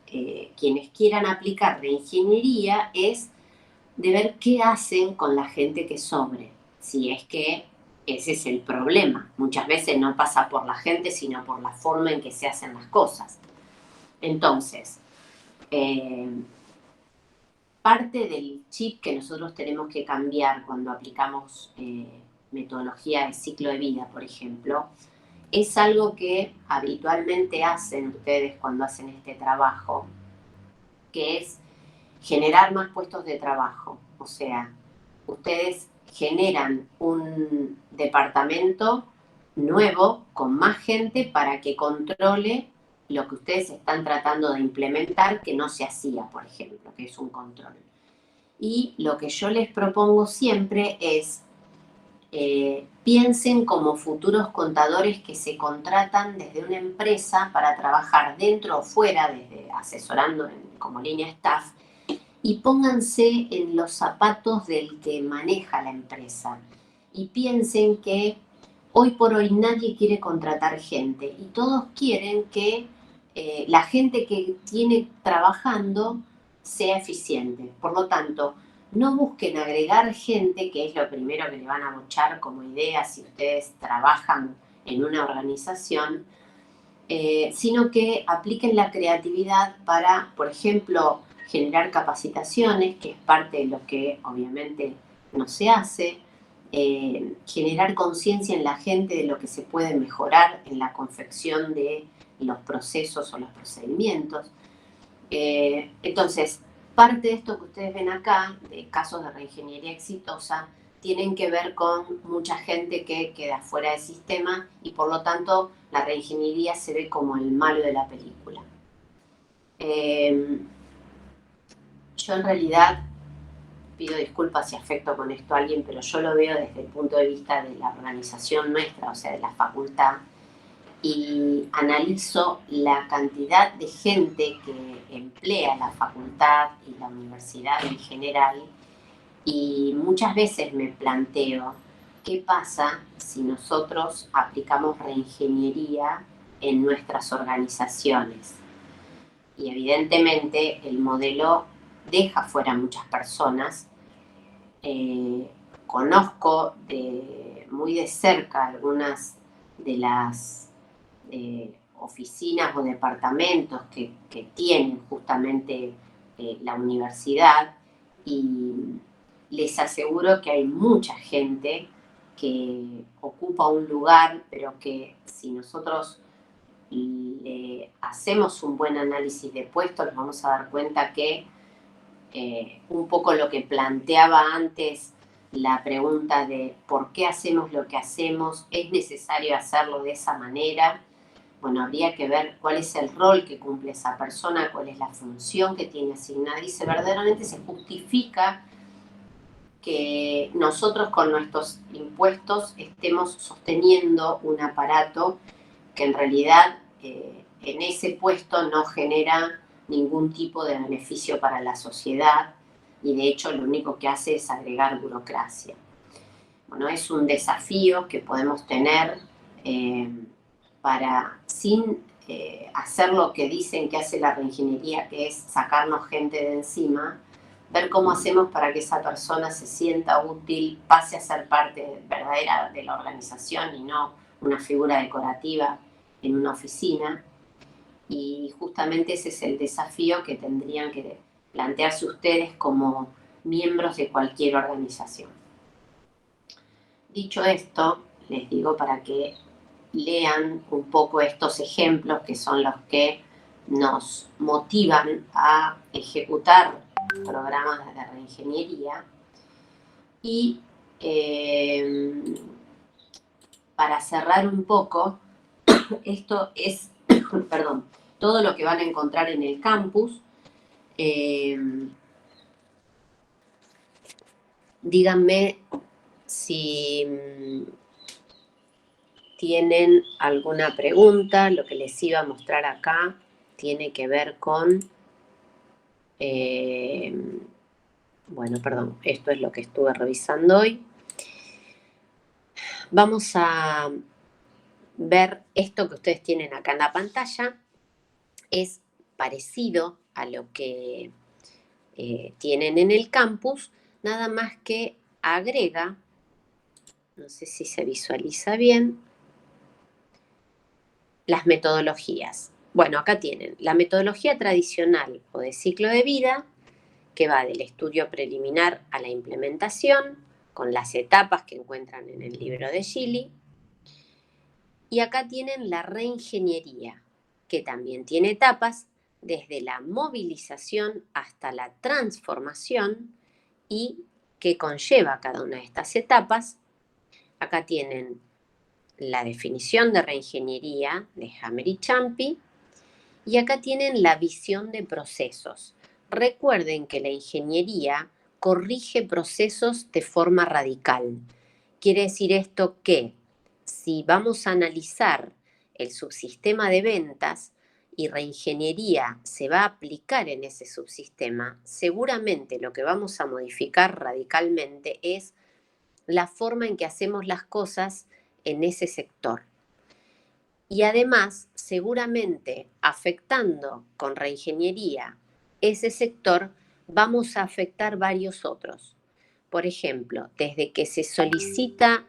quienes quieran aplicar reingeniería es de ver qué hacen con la gente que sobre. si es que ese es el problema. Muchas veces no pasa por la gente, sino por la forma en que se hacen las cosas. Entonces, parte del chip que nosotros tenemos que cambiar cuando aplicamos metodología de ciclo de vida, por ejemplo, es algo que habitualmente hacen ustedes cuando hacen este trabajo, que es generar más puestos de trabajo. O sea, ustedes generan un departamento nuevo con más gente para que controle lo que ustedes están tratando de implementar, que no se hacía, por ejemplo, que es un control. Y lo que yo les propongo siempre es piensen como futuros contadores que se contratan desde una empresa para trabajar dentro o fuera, desde asesorando como línea staff, y pónganse en los zapatos del que maneja la empresa. Y piensen que hoy por hoy nadie quiere contratar gente y todos quieren que la gente que tiene trabajando sea eficiente. Por lo tanto, no busquen agregar gente, que es lo primero que le van a bochar como idea si ustedes trabajan en una organización, sino que apliquen la creatividad para, por ejemplo, generar capacitaciones, que es parte de lo que obviamente no se hace, generar conciencia en la gente de lo que se puede mejorar en la confección de los procesos o los procedimientos. Entonces, parte de esto que ustedes ven acá, de casos de reingeniería exitosa, tienen que ver con mucha gente que queda fuera del sistema y por lo tanto la reingeniería se ve como el malo de la película. Yo en realidad pido disculpas si afecto con esto a alguien, pero yo lo veo desde el punto de vista de la organización nuestra, o sea, de la facultad, y analizo la cantidad de gente que emplea la facultad y la universidad en general, y muchas veces me planteo qué pasa si nosotros aplicamos reingeniería en nuestras organizaciones. Y evidentemente el modelo deja fuera a muchas personas. Conozco muy de cerca algunas de las oficinas o departamentos que tienen justamente la universidad, y les aseguro que hay mucha gente que ocupa un lugar, pero que si nosotros le hacemos un buen análisis de puestos, nos vamos a dar cuenta que un poco lo que planteaba antes, la pregunta de por qué hacemos lo que hacemos, es necesario hacerlo de esa manera. Bueno, habría que ver cuál es el rol que cumple esa persona, cuál es la función que tiene asignada y si verdaderamente se justifica que nosotros con nuestros impuestos estemos sosteniendo un aparato que en realidad en ese puesto no genera ningún tipo de beneficio para la sociedad y de hecho lo único que hace es agregar burocracia. Bueno, es un desafío que podemos tener para, sin hacer lo que dicen que hace la reingeniería, que es sacarnos gente de encima, ver cómo hacemos para que esa persona se sienta útil, pase a ser parte verdadera de la organización y no una figura decorativa en una oficina. Y justamente ese es el desafío que tendrían que plantearse ustedes como miembros de cualquier organización. Dicho esto, les digo para que lean un poco estos ejemplos que son los que nos motivan a ejecutar programas de reingeniería. Y para cerrar un poco, esto es, perdón, todo lo que van a encontrar en el campus. Díganme si tienen alguna pregunta. Lo que les iba a mostrar acá tiene que ver con... bueno, perdón, esto es lo que estuve revisando hoy. Vamos a ver esto que ustedes tienen acá en la pantalla. Es parecido a lo que tienen en el campus, nada más que agrega no sé si se visualiza bien, las metodologías. Bueno, acá tienen la metodología tradicional o de ciclo de vida, que va del estudio preliminar a la implementación, con las etapas que encuentran en el libro de Gili. Y acá tienen la reingeniería, que también tiene etapas desde la movilización hasta la transformación y que conlleva cada una de estas etapas. Acá tienen la definición de reingeniería de Hammer y Ciampi y acá tienen la visión de procesos. Recuerden que la ingeniería corrige procesos de forma radical. Quiere decir esto que si vamos a analizar el subsistema de ventas y reingeniería se va a aplicar en ese subsistema, seguramente lo que vamos a modificar radicalmente es la forma en que hacemos las cosas en ese sector. Y además, seguramente afectando con reingeniería ese sector, vamos a afectar varios otros. Por ejemplo, desde que se solicita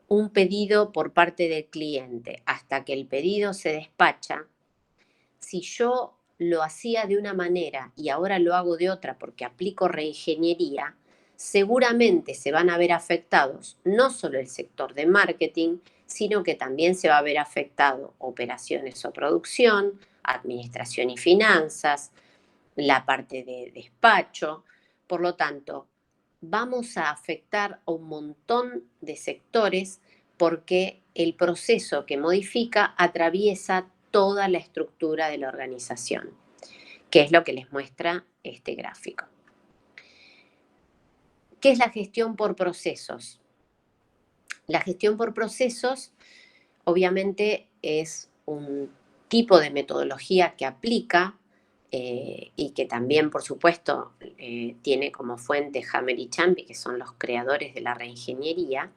un pedido por parte del cliente hasta que el pedido se despacha, si yo lo hacía de una manera y ahora lo hago de otra porque aplico reingeniería, seguramente se van a ver afectados no solo el sector de marketing, sino que también se va a ver afectado operaciones o producción, administración y finanzas, la parte de despacho. Por lo tanto, vamos a afectar a un montón de sectores porque el proceso que modifica atraviesa toda la estructura de la organización, que es lo que les muestra este gráfico. ¿Qué es la gestión por procesos? La gestión por procesos, obviamente, es un tipo de metodología que aplica y que también, por supuesto, tiene como fuente Hammer y Ciampi, que son los creadores de la reingeniería.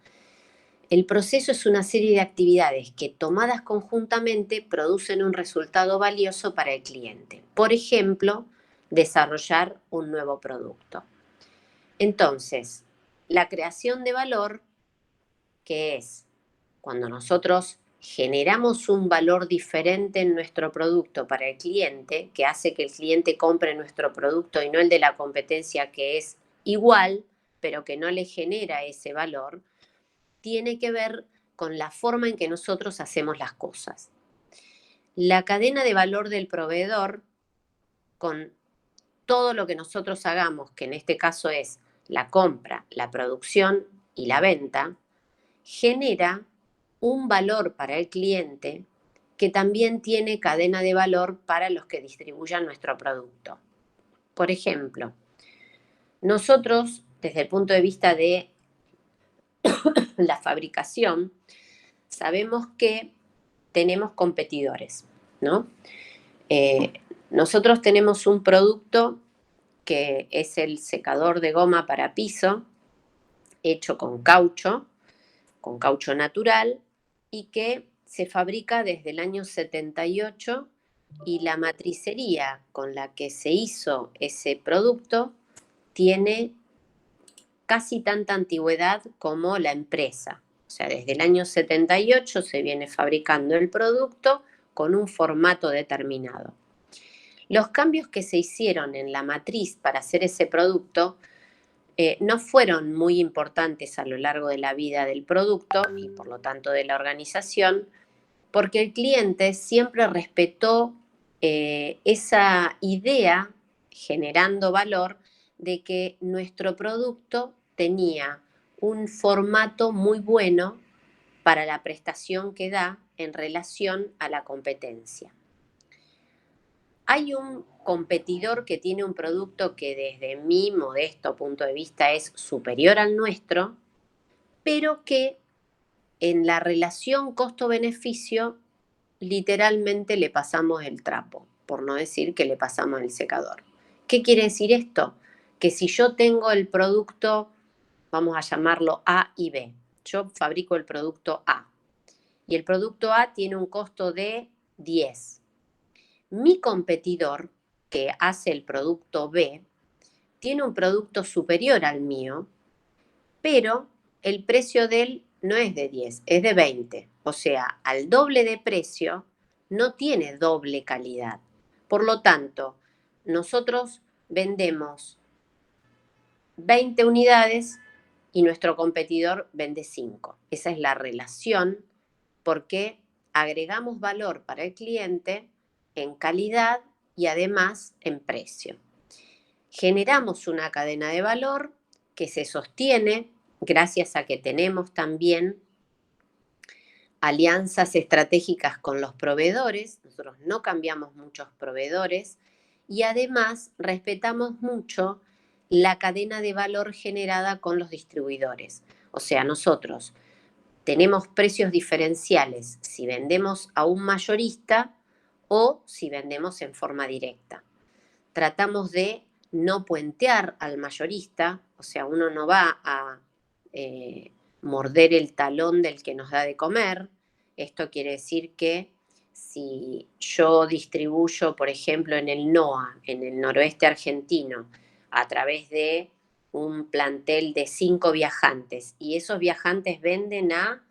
El proceso es una serie de actividades que, tomadas conjuntamente, producen un resultado valioso para el cliente. Por ejemplo, desarrollar un nuevo producto. Entonces, la creación de valor, que es cuando nosotros generamos un valor diferente en nuestro producto para el cliente, que hace que el cliente compre nuestro producto y no el de la competencia, que es igual, pero que no le genera ese valor, tiene que ver con la forma en que nosotros hacemos las cosas. La cadena de valor del proveedor, con todo lo que nosotros hagamos, que en este caso es la compra, la producción y la venta, genera un valor para el cliente que también tiene cadena de valor para los que distribuyan nuestro producto. Por ejemplo, nosotros, desde el punto de vista de la fabricación, sabemos que tenemos competidores, ¿no? Nosotros tenemos un producto que es el secador de goma para piso, hecho con caucho natural, y que se fabrica desde el año 78, y la matricería con la que se hizo ese producto tiene casi tanta antigüedad como la empresa. O sea, desde el año 78 se viene fabricando el producto con un formato determinado. Los cambios que se hicieron en la matriz para hacer ese producto no fueron muy importantes a lo largo de la vida del producto y por lo tanto de la organización, porque el cliente siempre respetó esa idea, generando valor, de que nuestro producto tenía un formato muy bueno para la prestación que da en relación a la competencia. Hay un competidor que tiene un producto que desde mi modesto punto de vista es superior al nuestro, pero que en la relación costo-beneficio literalmente le pasamos el trapo, por no decir que le pasamos el secador. ¿Qué quiere decir esto? Que si yo tengo el producto, vamos a llamarlo A y B, yo fabrico el producto A y el producto A tiene un costo de 10. Mi competidor, que hace el producto B, tiene un producto superior al mío, pero el precio de él no es de 10, es de 20. O sea, al doble de precio no tiene doble calidad. Por lo tanto, nosotros vendemos 20 unidades y nuestro competidor vende 5. Esa es la relación porque agregamos valor para el cliente en calidad y además en precio. Generamos una cadena de valor que se sostiene gracias a que tenemos también alianzas estratégicas con los proveedores. Nosotros no cambiamos muchos proveedores y además respetamos mucho la cadena de valor generada con los distribuidores. O sea, nosotros tenemos precios diferenciales si vendemos a un mayorista o si vendemos en forma directa. Tratamos de no puentear al mayorista, o sea, uno no va a morder el talón del que nos da de comer. Esto quiere decir que si yo distribuyo, por ejemplo, en el NOA, en el noroeste argentino, a través de un plantel de 5 viajantes, y esos viajantes venden a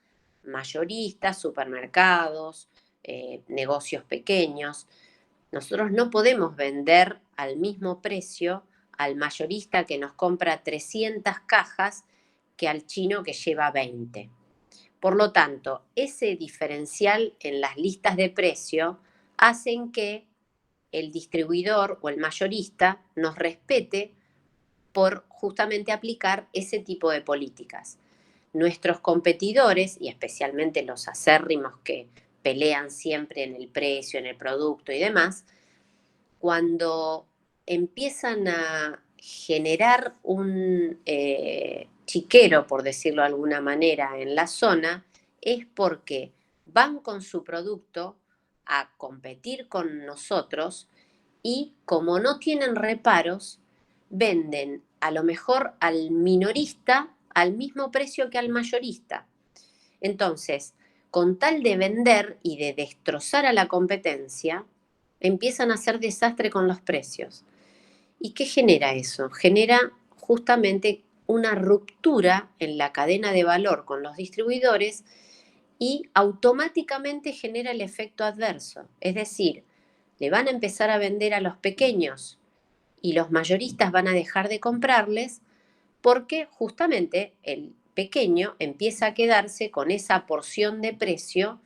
mayoristas, supermercados, negocios pequeños, nosotros no podemos vender al mismo precio al mayorista que nos compra 300 cajas que al chino que lleva 20. Por lo tanto, ese diferencial en las listas de precio hacen que el distribuidor o el mayorista nos respete por justamente aplicar ese tipo de políticas. Nuestros competidores, y especialmente los acérrimos que pelean siempre en el precio, en el producto y demás, cuando empiezan a generar un chiquero, por decirlo de alguna manera, en la zona, es porque van con su producto a competir con nosotros y como no tienen reparos, venden a lo mejor al minorista al mismo precio que al mayorista. Entonces, con tal de vender y de destrozar a la competencia, empiezan a hacer desastre con los precios. ¿Y qué genera eso? Genera justamente una ruptura en la cadena de valor con los distribuidores y automáticamente genera el efecto adverso. Es decir, le van a empezar a vender a los pequeños y los mayoristas van a dejar de comprarles porque justamente el pequeño empieza a quedarse con esa porción de precio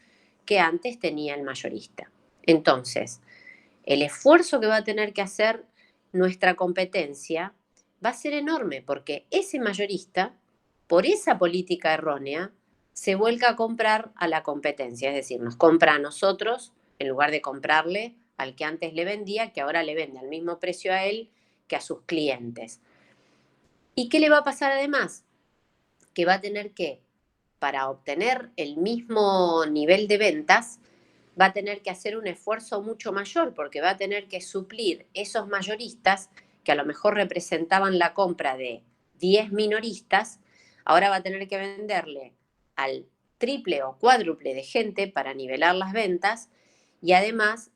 que antes tenía el mayorista. Entonces, el esfuerzo que va a tener que hacer nuestra competencia va a ser enorme porque ese mayorista, por esa política errónea, se vuelca a comprar a la competencia, es decir, nos compra a nosotros en lugar de comprarle al que antes le vendía, que ahora le vende al mismo precio a él que a sus clientes. ¿Y qué le va a pasar además? Que va a tener que, para obtener el mismo nivel de ventas, va a tener que hacer un esfuerzo mucho mayor porque va a tener que suplir esos mayoristas que a lo mejor representaban la compra de 10 minoristas, ahora va a tener que venderle al triple o cuádruple de gente para nivelar las ventas y además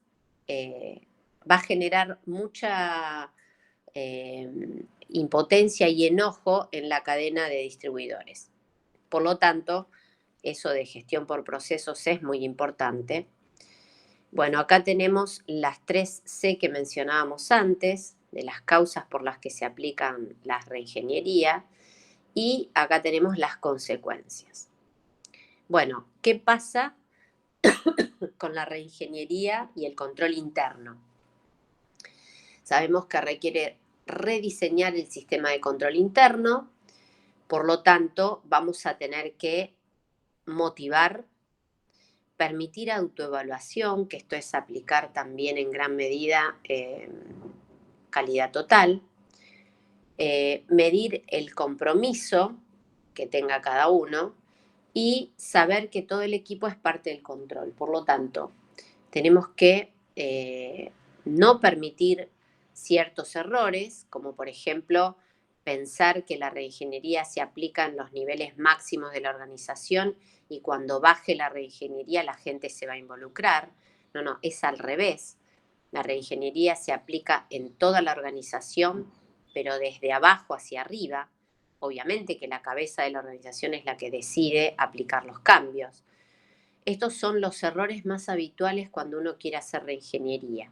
va a generar mucha impotencia y enojo en la cadena de distribuidores. Por lo tanto, eso de gestión por procesos es muy importante. Bueno, acá tenemos las 3 C que mencionábamos antes, de las causas por las que se aplican la reingeniería, y acá tenemos las consecuencias. Bueno, ¿qué pasa con la reingeniería y el control interno? Sabemos que requiere rediseñar el sistema de control interno, por lo tanto, vamos a tener que motivar, permitir autoevaluación, que esto es aplicar también en gran medida calidad total, medir el compromiso que tenga cada uno y saber que todo el equipo es parte del control. Por lo tanto, tenemos que no permitir ciertos errores, como por ejemplo pensar que la reingeniería se aplica en los niveles máximos de la organización y cuando baje la reingeniería la gente se va a involucrar. No, es al revés. La reingeniería se aplica en toda la organización, pero desde abajo hacia arriba. obviamente que la cabeza de la organización es la que decide aplicar los cambios. Estos son los errores más habituales cuando uno quiere hacer reingeniería.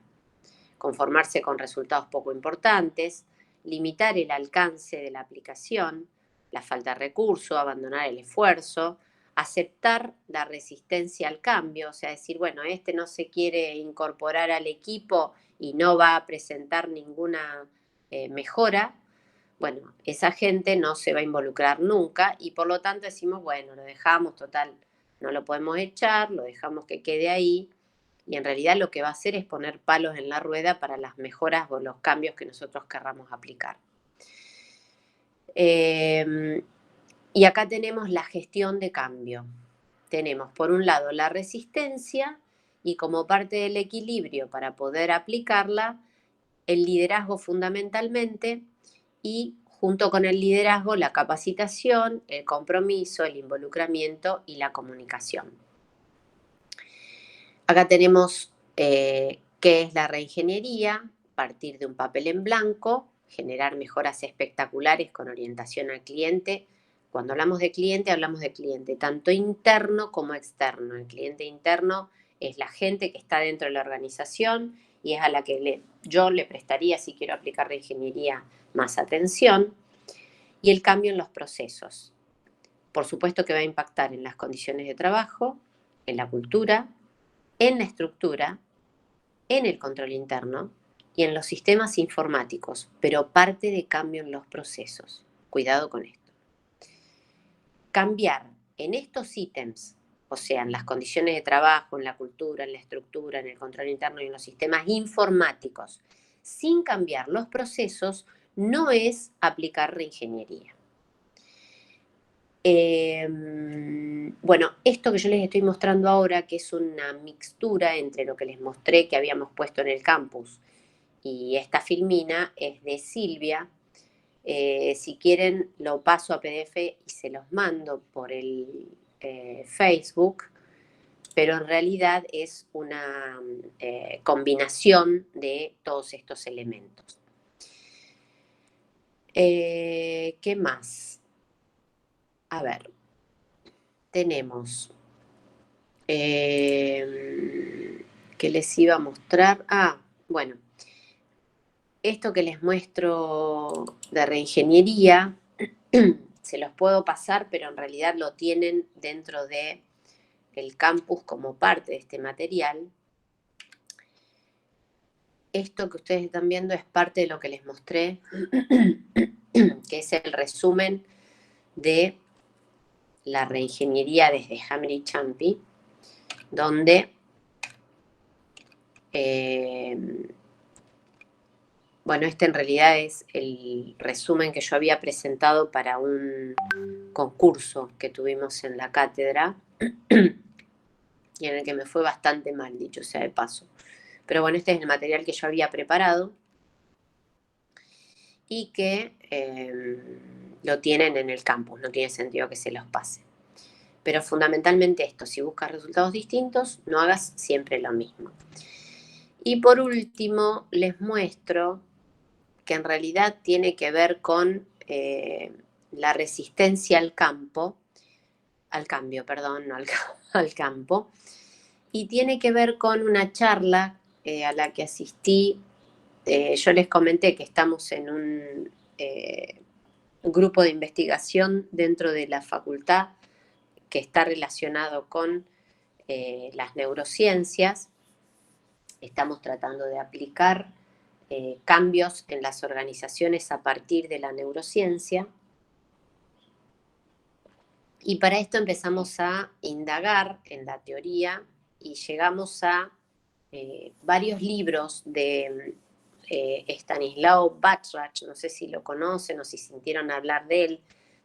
Conformarse con resultados poco importantes, limitar el alcance de la aplicación, la falta de recurso, abandonar el esfuerzo, aceptar la resistencia al cambio, o sea, decir, bueno, este no se quiere incorporar al equipo y no va a presentar ninguna mejora. Bueno, esa gente no se va a involucrar nunca y por lo tanto decimos, bueno, lo dejamos, total, no lo podemos echar, lo dejamos que quede ahí. Y en realidad lo que va a hacer es poner palos en la rueda para las mejoras o los cambios que nosotros querramos aplicar. Y acá tenemos la gestión de cambio. Tenemos por un lado la resistencia y como parte del equilibrio para poder aplicarla, el liderazgo fundamentalmente y junto con el liderazgo la capacitación, el compromiso, el involucramiento y la comunicación. Acá tenemos qué es la reingeniería, partir de un papel en blanco, generar mejoras espectaculares con orientación al cliente. Cuando hablamos de cliente tanto interno como externo. El cliente interno es la gente que está dentro de la organización y es a la que yo le prestaría, si quiero aplicar reingeniería, más atención. Y el cambio en los procesos. Por supuesto que va a impactar en las condiciones de trabajo, en la cultura, en la estructura, en el control interno y en los sistemas informáticos, pero parte de cambio en los procesos. Cuidado con esto. Cambiar en estos ítems, o sea, en las condiciones de trabajo, en la cultura, en la estructura, en el control interno y en los sistemas informáticos, sin cambiar los procesos, no es aplicar reingeniería. Bueno, esto que yo les estoy mostrando ahora, que es una mixtura entre lo que les mostré que habíamos puesto en el campus y esta filmina, es de Silvia. Si quieren lo paso a PDF y se los mando por el Facebook, pero en realidad es una combinación de todos estos elementos. ¿Qué más? A ver, tenemos, ¿qué les iba a mostrar? Bueno, esto que les muestro de reingeniería, se los puedo pasar, pero en realidad lo tienen dentro del campus como parte de este material. Esto que ustedes están viendo es parte de lo que les mostré, que es el resumen de la reingeniería desde Hammer y Ciampi, donde bueno, este en realidad es el resumen que yo había presentado para un concurso que tuvimos en la cátedra y en el que me fue bastante mal, dicho sea de paso. Pero bueno, este es el material que yo había preparado y que lo tienen en el campus, no tiene sentido que se los pase. Pero fundamentalmente esto, si buscas resultados distintos, no hagas siempre lo mismo. Y por último, les muestro que en realidad tiene que ver con la resistencia al cambio, y tiene que ver con una charla a la que asistí. Yo les comenté que estamos en un grupo de investigación dentro de la facultad que está relacionado con las neurociencias. Estamos tratando de aplicar cambios en las organizaciones a partir de la neurociencia. Y para esto empezamos a indagar en la teoría y llegamos a varios libros de Stanislaw Batrach, no sé si lo conocen o si sintieron hablar de él.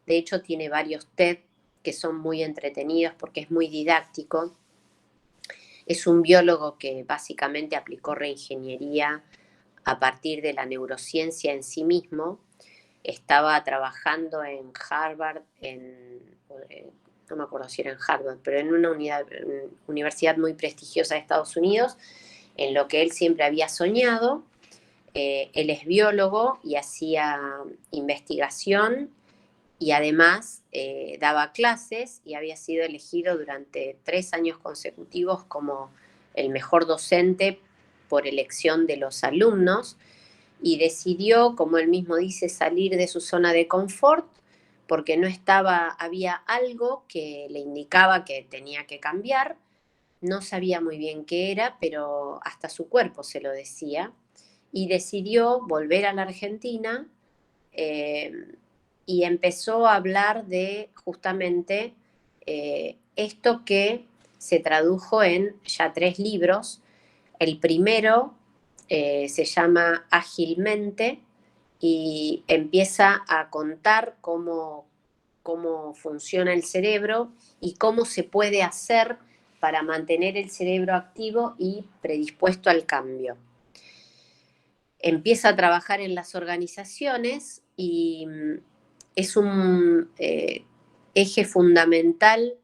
De hecho, tiene varios TED que son muy entretenidos porque es muy didáctico. Es un biólogo que básicamente aplicó reingeniería a partir de la neurociencia en sí mismo. Estaba trabajando en Harvard, no me acuerdo si era en Harvard, pero en una universidad muy prestigiosa de Estados Unidos, en lo que él siempre había soñado. Él es biólogo y hacía investigación y además daba clases y había sido elegido durante 3 años consecutivos como el mejor docente por elección de los alumnos, y decidió, como él mismo dice, salir de su zona de confort porque había algo que le indicaba que tenía que cambiar. No sabía muy bien qué era, pero hasta su cuerpo se lo decía, y decidió volver a la Argentina, eh, y empezó a hablar de justamente esto que se tradujo en ya 3 libros. El primero se llama Ágilmente y empieza a contar cómo funciona el cerebro y cómo se puede hacer para mantener el cerebro activo y predispuesto al cambio. Empieza a trabajar en las organizaciones y es un eje fundamental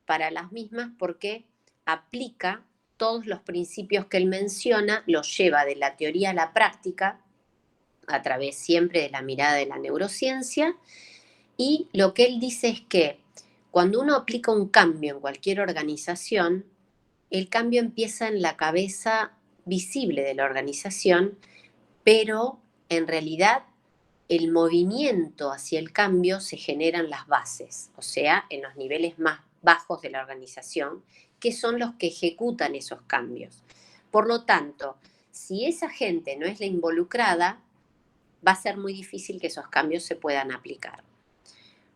para las mismas porque aplica todos los principios que él menciona, los lleva de la teoría a la práctica a través siempre de la mirada de la neurociencia, y lo que él dice es que cuando uno aplica un cambio en cualquier organización, el cambio empieza en la cabeza visible de la organización, pero en realidad el movimiento hacia el cambio se genera en las bases, o sea, en los niveles más bajos de la organización, que son los que ejecutan esos cambios. Por lo tanto, si esa gente no es la involucrada, va a ser muy difícil que esos cambios se puedan aplicar.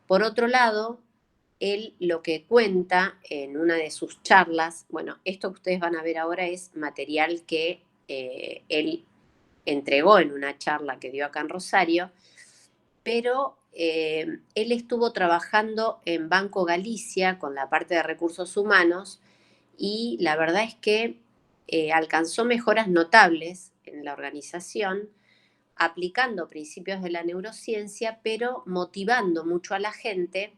Por otro lado, él lo que cuenta en una de sus charlas, bueno, esto que ustedes van a ver ahora es material que él entregó en una charla que dio acá en Rosario, pero él estuvo trabajando en Banco Galicia con la parte de recursos humanos y la verdad es que alcanzó mejoras notables en la organización, aplicando principios de la neurociencia, pero motivando mucho a la gente.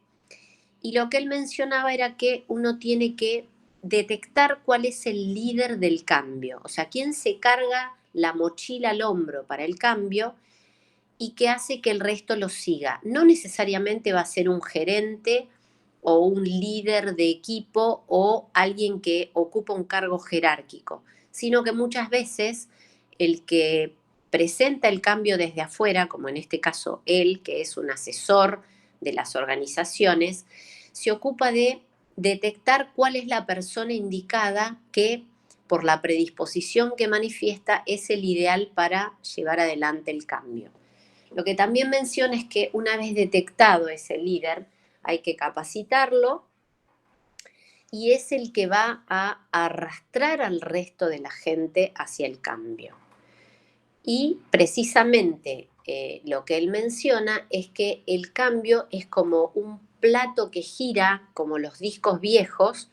Y lo que él mencionaba era que uno tiene que detectar cuál es el líder del cambio, o sea, quién se carga la mochila al hombro para el cambio y que hace que el resto lo siga. No necesariamente va a ser un gerente o un líder de equipo o alguien que ocupa un cargo jerárquico, sino que muchas veces el que presenta el cambio desde afuera, como en este caso él, que es un asesor de las organizaciones, se ocupa de detectar cuál es la persona indicada que, por la predisposición que manifiesta, es el ideal para llevar adelante el cambio. Lo que también menciona es que una vez detectado ese líder, hay que capacitarlo y es el que va a arrastrar al resto de la gente hacia el cambio. Y precisamente lo que él menciona es que el cambio es como un plato que gira, como los discos viejos,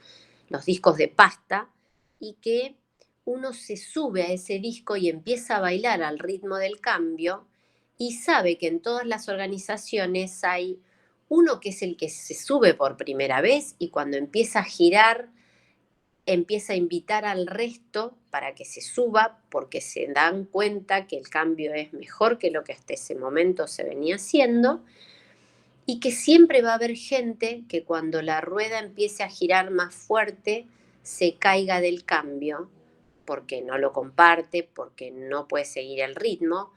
los discos de pasta, y que uno se sube a ese disco y empieza a bailar al ritmo del cambio, y sabe que en todas las organizaciones hay uno que es el que se sube por primera vez y cuando empieza a girar empieza a invitar al resto para que se suba porque se dan cuenta que el cambio es mejor que lo que hasta ese momento se venía haciendo, y que siempre va a haber gente que cuando la rueda empiece a girar más fuerte se caiga del cambio porque no lo comparte, porque no puede seguir el ritmo,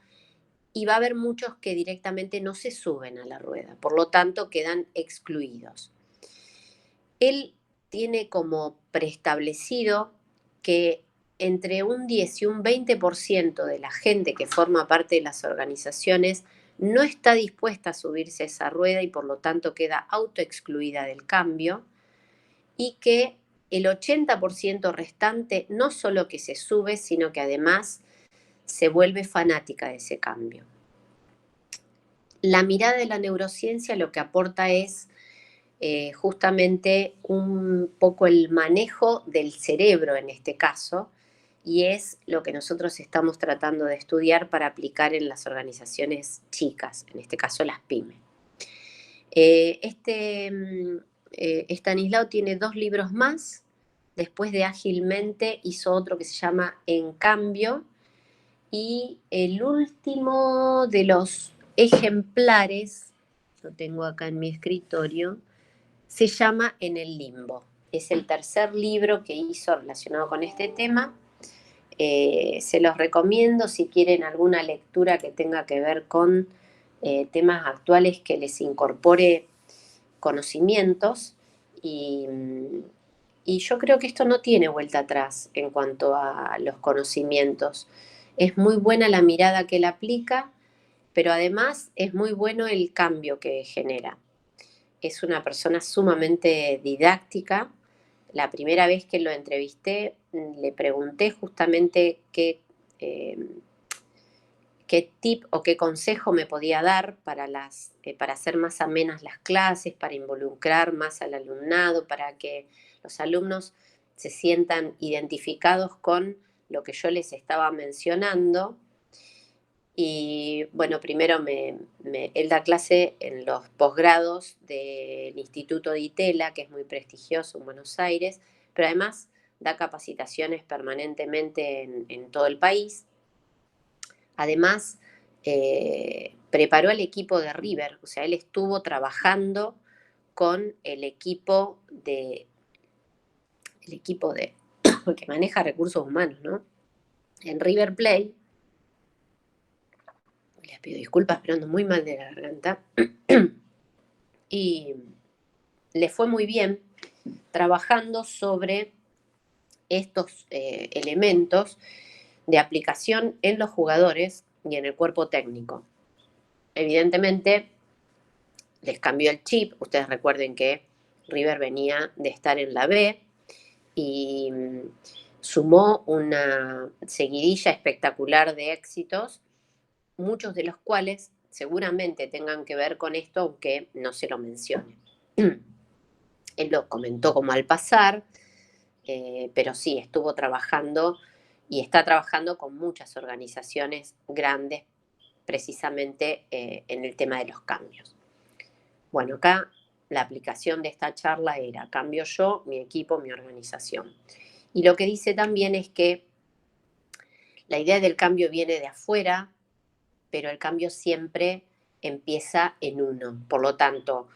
y va a haber muchos que directamente no se suben a la rueda, por lo tanto quedan excluidos. Él tiene como preestablecido que entre un 10 y un 20% de la gente que forma parte de las organizaciones no está dispuesta a subirse a esa rueda y por lo tanto queda autoexcluida del cambio, y que el 80% restante no solo que se sube, sino que además se vuelve fanática de ese cambio. La mirada de la neurociencia lo que aporta es justamente un poco el manejo del cerebro en este caso, y es lo que nosotros estamos tratando de estudiar para aplicar en las organizaciones chicas, en este caso las pymes. Estanislao tiene 2 libros más, después de Ágilmente hizo otro que se llama En Cambio, y el último de los ejemplares lo tengo acá en mi escritorio, se llama En el limbo. Es el tercer libro que hizo relacionado con este tema. Se los recomiendo si quieren alguna lectura que tenga que ver con temas actuales que les incorpore conocimientos y yo creo que esto no tiene vuelta atrás en cuanto a los conocimientos. Es muy buena la mirada que él aplica, pero además es muy bueno el cambio que genera. Es una persona sumamente didáctica. La primera vez que lo entrevisté, le pregunté justamente qué tip o qué consejo me podía dar para hacer más amenas las clases, para involucrar más al alumnado, para que los alumnos se sientan identificados con lo que yo les estaba mencionando. Y bueno, primero él da clase en los posgrados del Instituto de Itela, que es muy prestigioso en Buenos Aires, pero además da capacitaciones permanentemente en todo el país. Además, preparó al equipo de River, o sea, él estuvo trabajando con el equipo que maneja recursos humanos, ¿no? En River Plate. Les pido disculpas, pero ando muy mal de la garganta. Y le fue muy bien trabajando sobre estos elementos de aplicación en los jugadores y en el cuerpo técnico. Evidentemente, les cambió el chip. Ustedes recuerden que River venía de estar en la B y sumó una seguidilla espectacular de éxitos, muchos de los cuales seguramente tengan que ver con esto, aunque no se lo mencione. Él lo comentó como al pasar, pero sí, estuvo trabajando y está trabajando con muchas organizaciones grandes precisamente en el tema de los cambios. Bueno, acá la aplicación de esta charla era cambio yo, mi equipo, mi organización. Y lo que dice también es que la idea del cambio viene de afuera, pero el cambio siempre empieza en uno. Por lo tanto,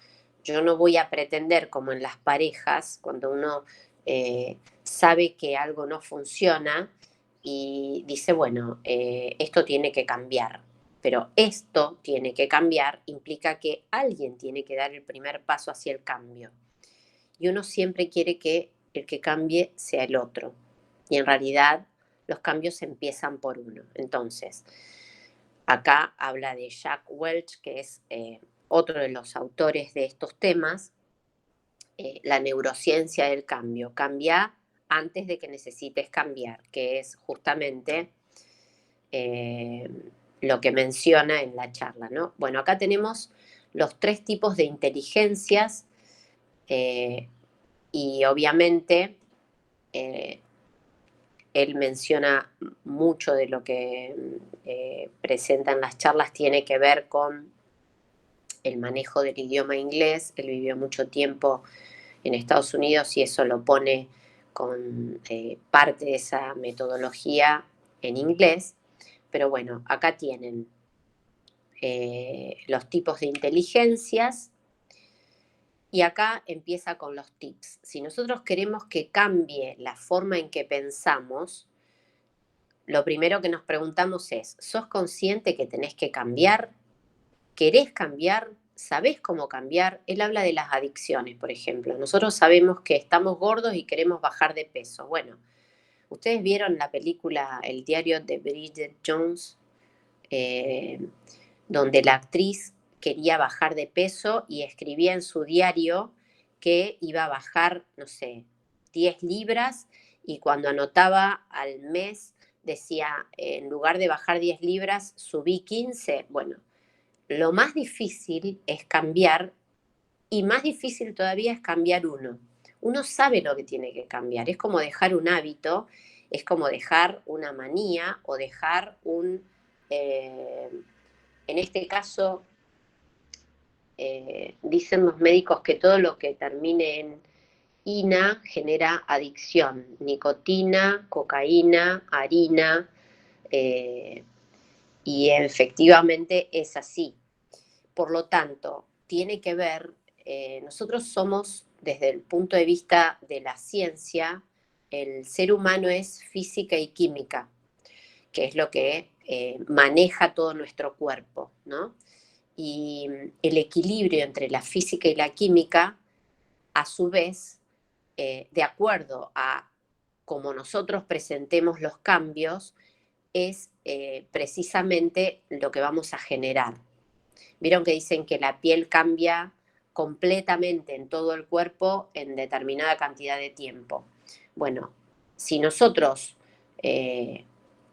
yo no voy a pretender, como en las parejas, cuando uno sabe que algo no funciona y dice, bueno, esto tiene que cambiar. Pero esto tiene que cambiar implica que alguien tiene que dar el primer paso hacia el cambio. Y uno siempre quiere que el que cambie sea el otro. Y en realidad los cambios empiezan por uno. Entonces, acá habla de Jack Welch, que es otro de los autores de estos temas, la neurociencia del cambio. Cambia antes de que necesites cambiar, que es justamente lo que menciona en la charla, ¿no? Bueno, acá tenemos los 3 tipos de inteligencias y obviamente él menciona mucho de lo que presentan las charlas, tiene que ver con el manejo del idioma inglés. Él vivió mucho tiempo en Estados Unidos y eso lo pone con parte de esa metodología en inglés. Pero bueno, acá tienen los tipos de inteligencias y acá empieza con los tips. Si nosotros queremos que cambie la forma en que pensamos, lo primero que nos preguntamos es, ¿sos consciente que tenés que cambiar? ¿Querés cambiar? ¿Sabés cómo cambiar? Él habla de las adicciones, por ejemplo. Nosotros sabemos que estamos gordos y queremos bajar de peso. Bueno, ¿ustedes vieron la película El diario de Bridget Jones? Donde la actriz quería bajar de peso y escribía en su diario que iba a bajar, no sé, 10 libras y cuando anotaba al mes decía, en lugar de bajar 10 libras, subí 15. Bueno, lo más difícil es cambiar y más difícil todavía es cambiar uno. Uno sabe lo que tiene que cambiar, es como dejar un hábito, es como dejar una manía o dejar en este caso, dicen los médicos que todo lo que termine en ina genera adicción, nicotina, cocaína, harina, y efectivamente es así. Por lo tanto, tiene que ver, nosotros somos, desde el punto de vista de la ciencia, el ser humano es física y química, que es lo que maneja todo nuestro cuerpo, ¿no? Y el equilibrio entre la física y la química, a su vez, de acuerdo a cómo nosotros presentemos los cambios, es precisamente lo que vamos a generar. Vieron que dicen que la piel cambia completamente en todo el cuerpo en determinada cantidad de tiempo. Bueno, si nosotros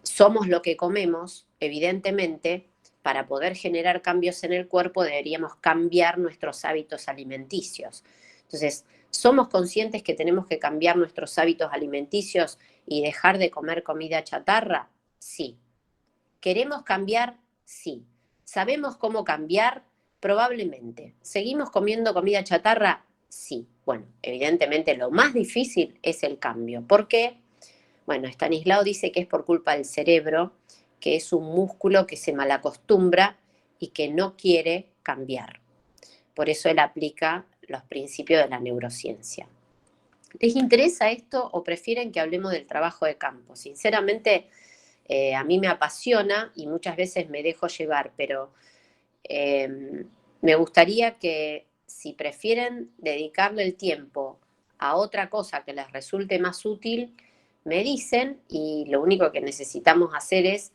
somos lo que comemos, evidentemente, para poder generar cambios en el cuerpo deberíamos cambiar nuestros hábitos alimenticios. Entonces, ¿somos conscientes que tenemos que cambiar nuestros hábitos alimenticios y dejar de comer comida chatarra? Sí. ¿Queremos cambiar? Sí. ¿Sabemos cómo cambiar? Probablemente. ¿Seguimos comiendo comida chatarra? Sí. Bueno, evidentemente lo más difícil es el cambio. ¿Por qué? Bueno, Stanislao dice que es por culpa del cerebro, que es un músculo que se malacostumbra y que no quiere cambiar. Por eso él aplica los principios de la neurociencia. ¿Les interesa esto o prefieren que hablemos del trabajo de campo? Sinceramente, a mí me apasiona y muchas veces me dejo llevar, pero me gustaría que si prefieren dedicarle el tiempo a otra cosa que les resulte más útil, me dicen, y lo único que necesitamos hacer es,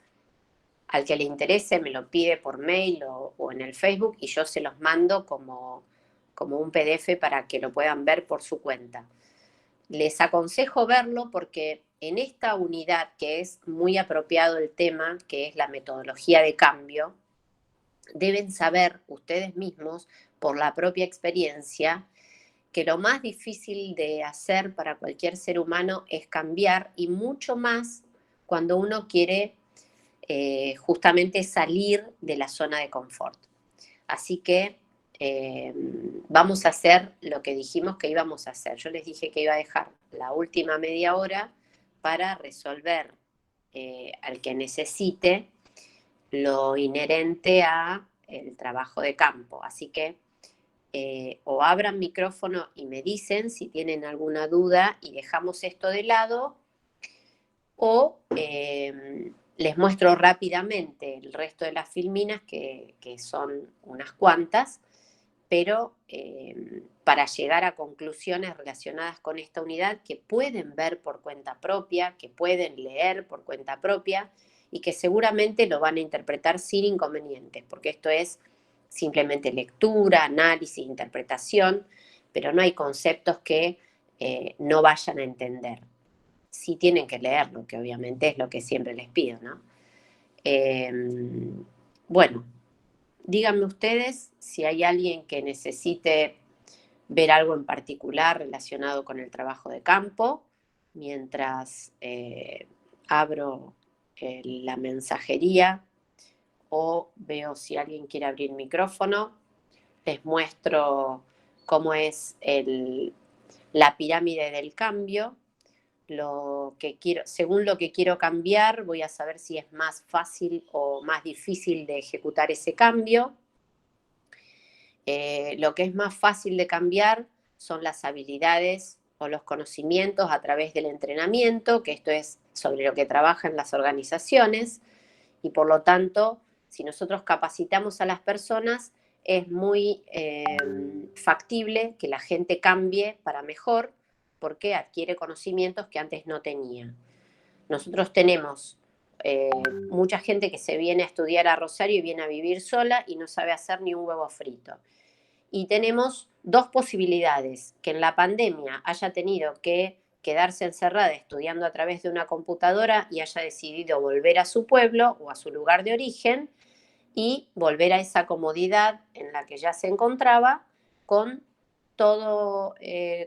al que le interese me lo pide por mail o en el Facebook y yo se los mando como un PDF para que lo puedan ver por su cuenta. Les aconsejo verlo porque en esta unidad, que es muy apropiado el tema, que es la metodología de cambio, deben saber ustedes mismos, por la propia experiencia, que lo más difícil de hacer para cualquier ser humano es cambiar, y mucho más cuando uno quiere justamente salir de la zona de confort. Así que vamos a hacer lo que dijimos que íbamos a hacer. Yo les dije que iba a dejar la última media hora para resolver al que necesite lo inherente a el trabajo de campo. Así que o abran micrófono y me dicen si tienen alguna duda y dejamos esto de lado, o les muestro rápidamente el resto de las filminas, que son unas cuantas, pero para llegar a conclusiones relacionadas con esta unidad que pueden ver por cuenta propia, que pueden leer por cuenta propia y que seguramente lo van a interpretar sin inconvenientes, porque esto es simplemente lectura, análisis, interpretación, pero no hay conceptos que no vayan a entender. Sí tienen que leerlo, que obviamente es lo que siempre les pido, ¿no? Bueno, díganme ustedes si hay alguien que necesite ver algo en particular relacionado con el trabajo de campo, mientras abro la mensajería o veo si alguien quiere abrir micrófono. Les muestro cómo es la pirámide del cambio. Según lo que quiero cambiar, voy a saber si es más fácil o más difícil de ejecutar ese cambio. Lo que es más fácil de cambiar son las habilidades o los conocimientos a través del entrenamiento, que esto es sobre lo que trabajan las organizaciones, y por lo tanto, si nosotros capacitamos a las personas, es muy factible que la gente cambie para mejor, porque adquiere conocimientos que antes no tenía. Nosotros tenemos mucha gente que se viene a estudiar a Rosario y viene a vivir sola y no sabe hacer ni un huevo frito. Y tenemos dos posibilidades: que en la pandemia haya tenido que quedarse encerrada estudiando a través de una computadora y haya decidido volver a su pueblo o a su lugar de origen y volver a esa comodidad en la que ya se encontraba, con todo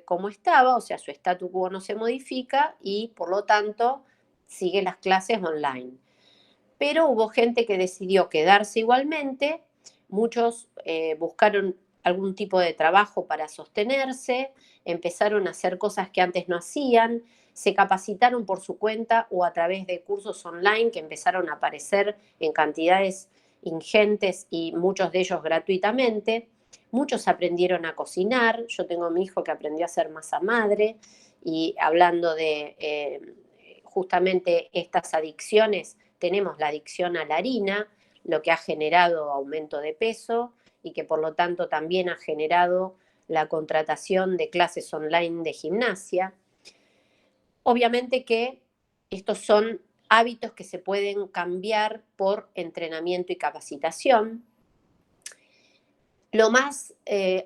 como estaba, o sea, su statu quo no se modifica y por lo tanto sigue las clases online. Pero hubo gente que decidió quedarse igualmente, muchos buscaron algún tipo de trabajo para sostenerse, empezaron a hacer cosas que antes no hacían, se capacitaron por su cuenta o a través de cursos online que empezaron a aparecer en cantidades ingentes y muchos de ellos gratuitamente. Muchos aprendieron a cocinar. Yo tengo a mi hijo que aprendió a hacer masa madre, y hablando de justamente estas adicciones, tenemos la adicción a la harina, lo que ha generado aumento de peso y que por lo tanto también ha generado la contratación de clases online de gimnasia. Obviamente que estos son hábitos que se pueden cambiar por entrenamiento y capacitación. Lo más,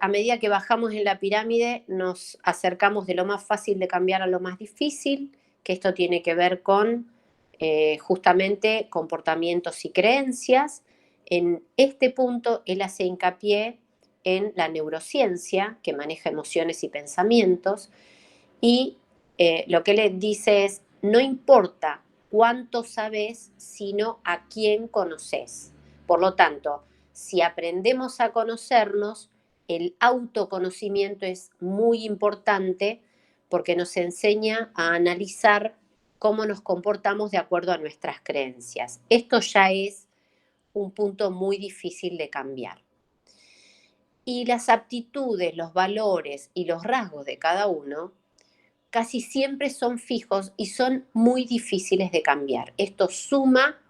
a medida que bajamos en la pirámide, nos acercamos de lo más fácil de cambiar a lo más difícil, que esto tiene que ver con justamente comportamientos y creencias. En este punto, él hace hincapié en la neurociencia, que maneja emociones y pensamientos, y lo que él dice es, no importa cuánto sabes, sino a quién conoces. Por lo tanto, si aprendemos a conocernos, el autoconocimiento es muy importante porque nos enseña a analizar cómo nos comportamos de acuerdo a nuestras creencias. Esto ya es un punto muy difícil de cambiar. Y las aptitudes, los valores y los rasgos de cada uno casi siempre son fijos y son muy difíciles de cambiar. Esto suma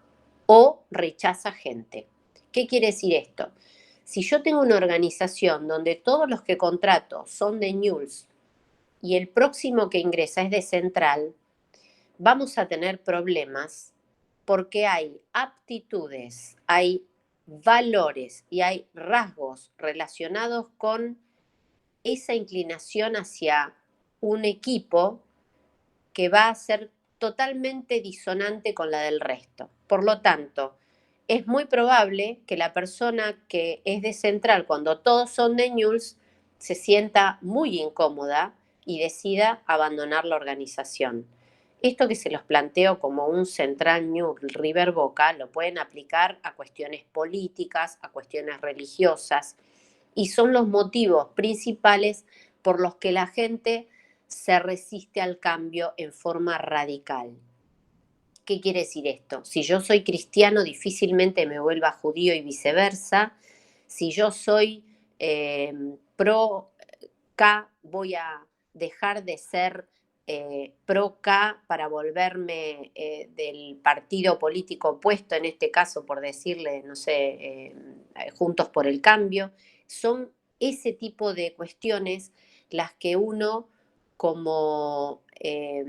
o rechaza gente. ¿Qué quiere decir esto? Si yo tengo una organización donde todos los que contrato son de Newell's y el próximo que ingresa es de Central, vamos a tener problemas porque hay aptitudes, hay valores y hay rasgos relacionados con esa inclinación hacia un equipo que va a ser totalmente disonante con la del resto. Por lo tanto, es muy probable que la persona que es de Central, cuando todos son de Newell's, se sienta muy incómoda y decida abandonar la organización. Esto que se los planteo como un Central Newell's River Boca, lo pueden aplicar a cuestiones políticas, a cuestiones religiosas, y son los motivos principales por los que la gente se resiste al cambio en forma radical. ¿Qué quiere decir esto? Si yo soy cristiano, difícilmente me vuelva judío y viceversa. Si yo soy pro K, voy a dejar de ser pro K para volverme del partido político opuesto, en este caso, por decirle, no sé, Juntos por el Cambio. Son ese tipo de cuestiones las que uno, como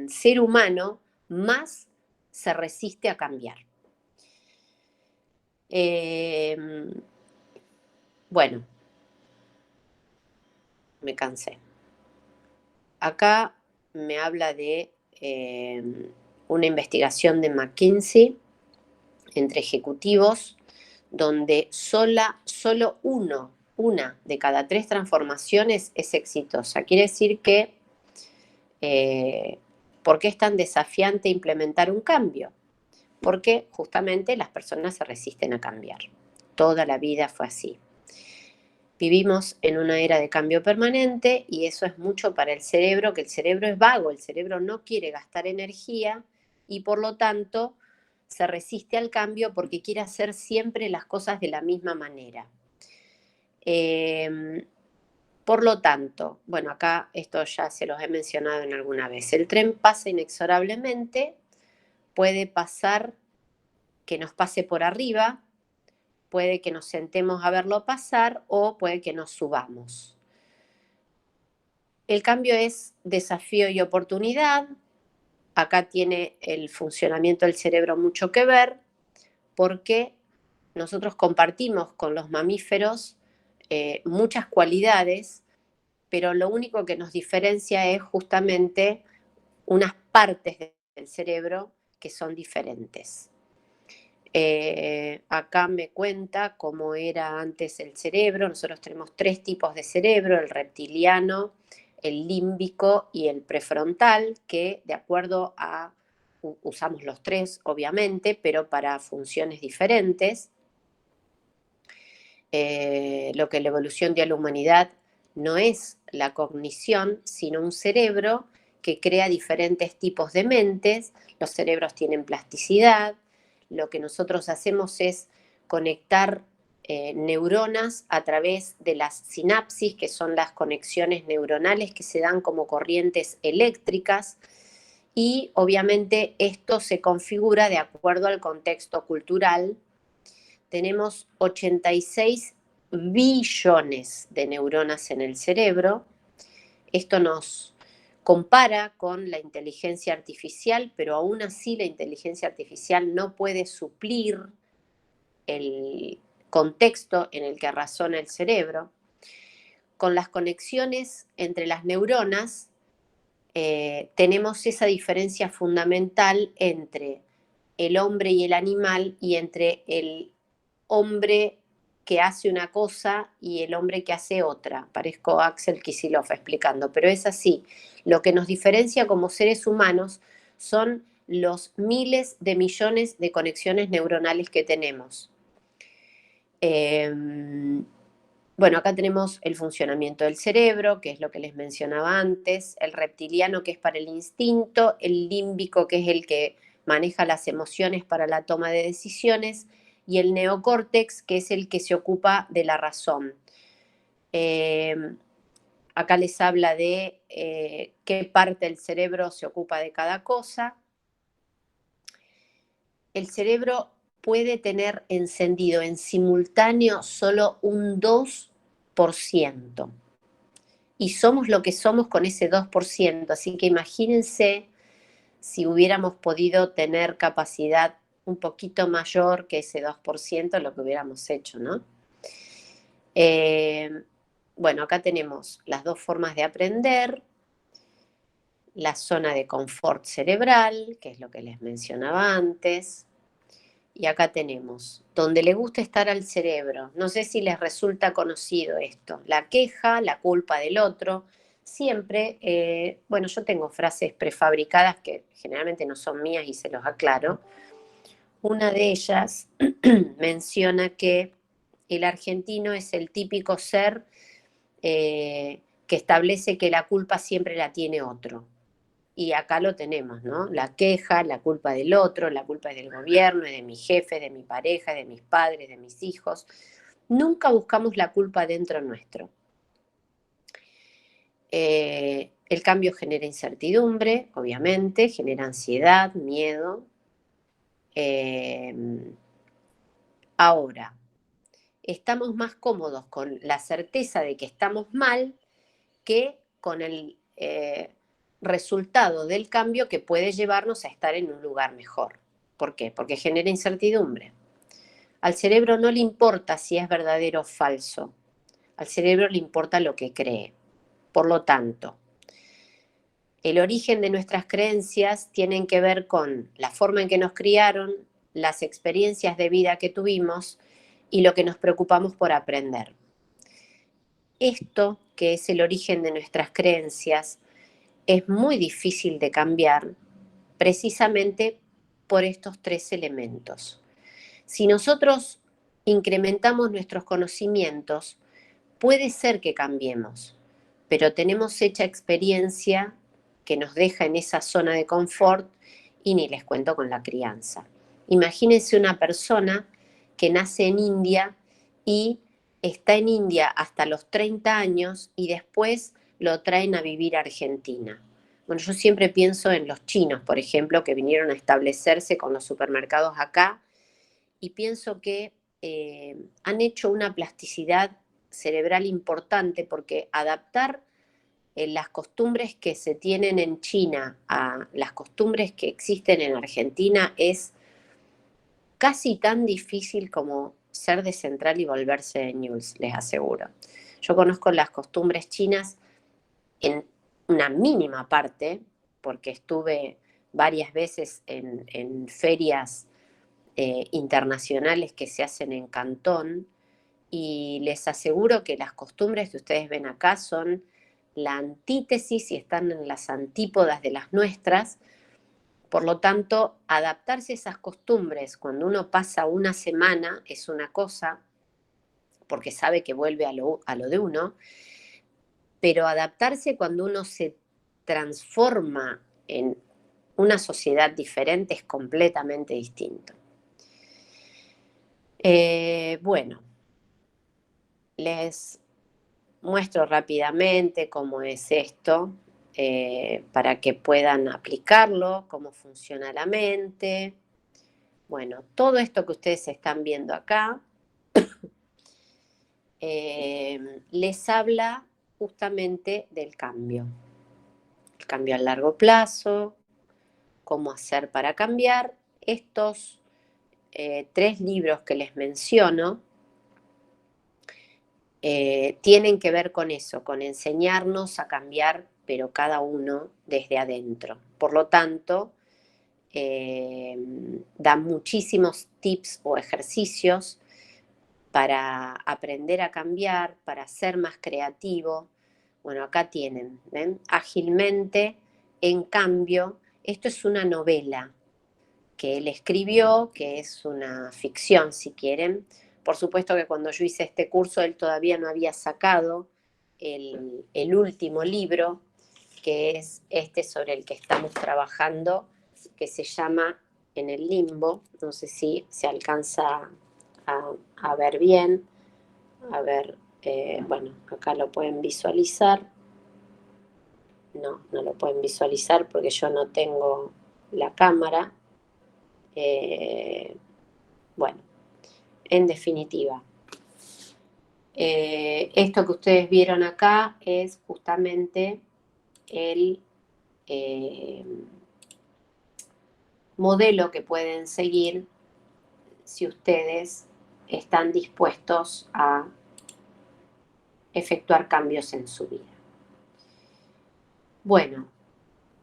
ser humano, más se resiste a cambiar. Bueno, me cansé. Acá me habla de una investigación de McKinsey entre ejecutivos, donde solo una de cada 3 transformaciones es exitosa. Quiere decir que ¿por qué es tan desafiante implementar un cambio? Porque justamente las personas se resisten a cambiar. Toda la vida fue así. Vivimos en una era de cambio permanente y eso es mucho para el cerebro, que el cerebro es vago, el cerebro no quiere gastar energía y por lo tanto se resiste al cambio porque quiere hacer siempre las cosas de la misma manera. Por lo tanto, bueno, acá esto ya se los he mencionado en alguna vez, el tren pasa inexorablemente, puede pasar que nos pase por arriba, puede que nos sentemos a verlo pasar o puede que nos subamos. El cambio es desafío y oportunidad. Acá tiene el funcionamiento del cerebro mucho que ver porque nosotros compartimos con los mamíferos muchas cualidades, pero lo único que nos diferencia es justamente unas partes del cerebro que son diferentes. Acá me cuenta cómo era antes el cerebro. Nosotros tenemos 3 tipos de cerebro, el reptiliano, el límbico y el prefrontal, que de acuerdo a, usamos los 3 obviamente, pero para funciones diferentes. Lo que la evolución dio a la humanidad no es la cognición, sino un cerebro que crea diferentes tipos de mentes. Los cerebros tienen plasticidad. Lo que nosotros hacemos es conectar neuronas a través de las sinapsis, que son las conexiones neuronales que se dan como corrientes eléctricas, y obviamente esto se configura de acuerdo al contexto cultural. Tenemos 86 billones de neuronas en el cerebro. Esto nos compara con la inteligencia artificial, pero aún así la inteligencia artificial no puede suplir el contexto en el que razona el cerebro. Con las conexiones entre las neuronas tenemos esa diferencia fundamental entre el hombre y el animal, y entre el hombre que hace una cosa y el hombre que hace otra. Parezco Axel Kicillof explicando, pero es así. Lo que nos diferencia como seres humanos son los miles de millones de conexiones neuronales que tenemos. Bueno, acá tenemos el funcionamiento del cerebro, que es lo que les mencionaba antes, el reptiliano, que es para el instinto, el límbico, que es el que maneja las emociones para la toma de decisiones, y el neocórtex, que es el que se ocupa de la razón. Acá les habla de qué parte del cerebro se ocupa de cada cosa. El cerebro puede tener encendido en simultáneo solo un 2%. Y somos lo que somos con ese 2%. Así que imagínense si hubiéramos podido tener capacidad un poquito mayor que ese 2%, lo que hubiéramos hecho, ¿no? Bueno, acá tenemos las dos formas de aprender, la zona de confort cerebral, que es lo que les mencionaba antes, y acá tenemos donde le gusta estar al cerebro. No sé si les resulta conocido esto, la queja, la culpa del otro. Siempre, bueno, yo tengo frases prefabricadas que generalmente no son mías y se los aclaro. Una de ellas menciona que el argentino es el típico ser que establece que la culpa siempre la tiene otro. Y acá lo tenemos, ¿no? La queja, la culpa del otro, la culpa es del gobierno, es de mi jefe, de mi pareja, de mis padres, de mis hijos. Nunca buscamos la culpa dentro nuestro. El cambio genera incertidumbre, obviamente, genera ansiedad, miedo. Ahora, estamos más cómodos con la certeza de que estamos mal que con el resultado del cambio que puede llevarnos a estar en un lugar mejor. ¿Por qué? Porque genera incertidumbre. Al cerebro no le importa si es verdadero o falso. Al cerebro le importa lo que cree. Por lo tanto, el origen de nuestras creencias tienen que ver con la forma en que nos criaron, las experiencias de vida que tuvimos y lo que nos preocupamos por aprender. Esto, que es el origen de nuestras creencias, es muy difícil de cambiar precisamente por estos tres elementos. Si nosotros incrementamos nuestros conocimientos, puede ser que cambiemos, pero tenemos hecha experiencia que nos deja en esa zona de confort, y ni les cuento con la crianza. Imagínense una persona que nace en India y está en India hasta los 30 años y después lo traen a vivir a Argentina. Bueno, yo siempre pienso en los chinos, por ejemplo, que vinieron a establecerse con los supermercados acá, y pienso que han hecho una plasticidad cerebral importante, porque adaptar las costumbres que se tienen en China a las costumbres que existen en Argentina es casi tan difícil como ser de Central y volverse de News, les aseguro. Yo conozco las costumbres chinas en una mínima parte, porque estuve varias veces en ferias internacionales que se hacen en Cantón, y les aseguro que las costumbres que ustedes ven acá son la antítesis y están en las antípodas de las nuestras. Por lo tanto, adaptarse a esas costumbres cuando uno pasa una semana es una cosa, porque sabe que vuelve a lo de uno, pero adaptarse cuando uno se transforma en una sociedad diferente es completamente distinto. Bueno, les muestro rápidamente cómo es esto, para que puedan aplicarlo, cómo funciona la mente. Bueno, todo esto que ustedes están viendo acá les habla justamente del cambio. El cambio a largo plazo, cómo hacer para cambiar. Estos 3 libros que les menciono tienen que ver con eso, con enseñarnos a cambiar, pero cada uno desde adentro. Por lo tanto, dan muchísimos tips o ejercicios para aprender a cambiar, para ser más creativo. Bueno, acá tienen, ¿ven? Ágilmente, en cambio, esto es una novela que él escribió, que es una ficción, si quieren. Por supuesto que cuando yo hice este curso, él todavía no había sacado el último libro, que es este sobre el que estamos trabajando, que se llama En el limbo. No sé si se alcanza a ver bien. A ver, bueno, acá lo pueden visualizar. No lo pueden visualizar porque yo no tengo la cámara. Bueno, en definitiva, esto que ustedes vieron acá es justamente el modelo que pueden seguir si ustedes están dispuestos a efectuar cambios en su vida. Bueno,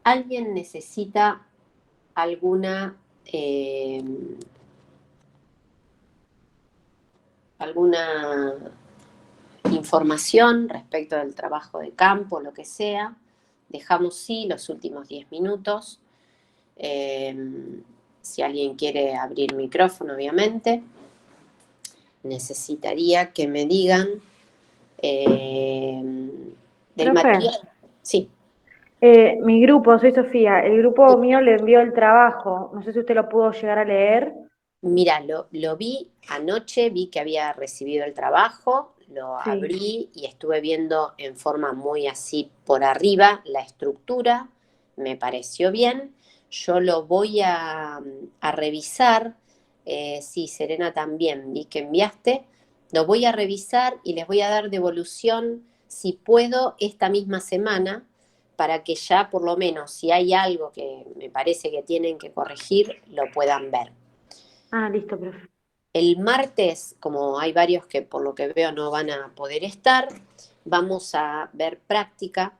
¿alguien necesita alguna información respecto del trabajo de campo, lo que sea? Dejamos sí los últimos 10 minutos. Si alguien quiere abrir micrófono, obviamente. Necesitaría que me digan del Profe. material. Sí. Mi grupo, soy Sofía, el grupo mío le envió el trabajo, no sé si usted lo pudo llegar a leer. Mira, lo vi anoche, vi que había recibido el trabajo, lo Sí. abrí y estuve viendo en forma muy así por arriba la estructura, me pareció bien. Yo lo voy a revisar. Sí, Serena, también vi que enviaste. Lo voy a revisar y les voy a dar devolución, si puedo, esta misma semana, para que ya por lo menos, si hay algo que me parece que tienen que corregir, lo puedan ver. Ah, listo, profe. El martes, como hay varios que por lo que veo no van a poder estar, vamos a ver práctica,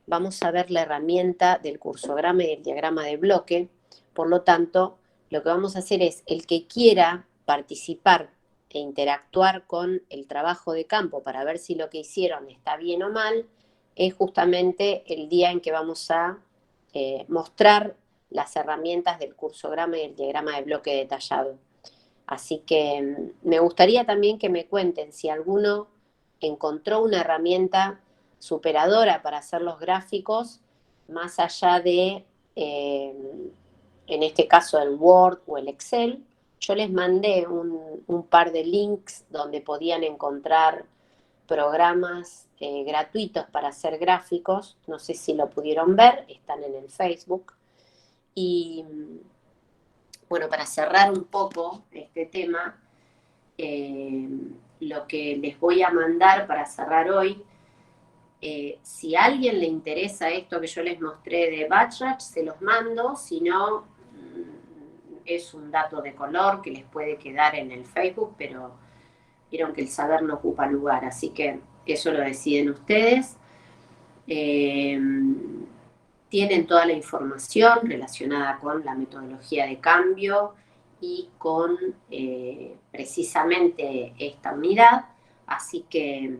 vamos a ver la herramienta del cursograma y el diagrama de bloque. Por lo tanto, lo que vamos a hacer es, el que quiera participar e interactuar con el trabajo de campo para ver si lo que hicieron está bien o mal, es justamente el día en que vamos a mostrar las herramientas del cursograma y el diagrama de bloque detallado. Así que me gustaría también que me cuenten si alguno encontró una herramienta superadora para hacer los gráficos, más allá de, en este caso, el Word o el Excel. Yo les mandé un par de links donde podían encontrar programas gratuitos para hacer gráficos. No sé si lo pudieron ver, están en el Facebook. Y bueno, para cerrar un poco este tema, lo que les voy a mandar para cerrar hoy, si a alguien le interesa esto que yo les mostré de Bachelor, se los mando. Si no, es un dato de color que les puede quedar en el Facebook, pero vieron que el saber no ocupa lugar, así que eso lo deciden ustedes. Tienen toda la información relacionada con la metodología de cambio y con precisamente esta unidad, así que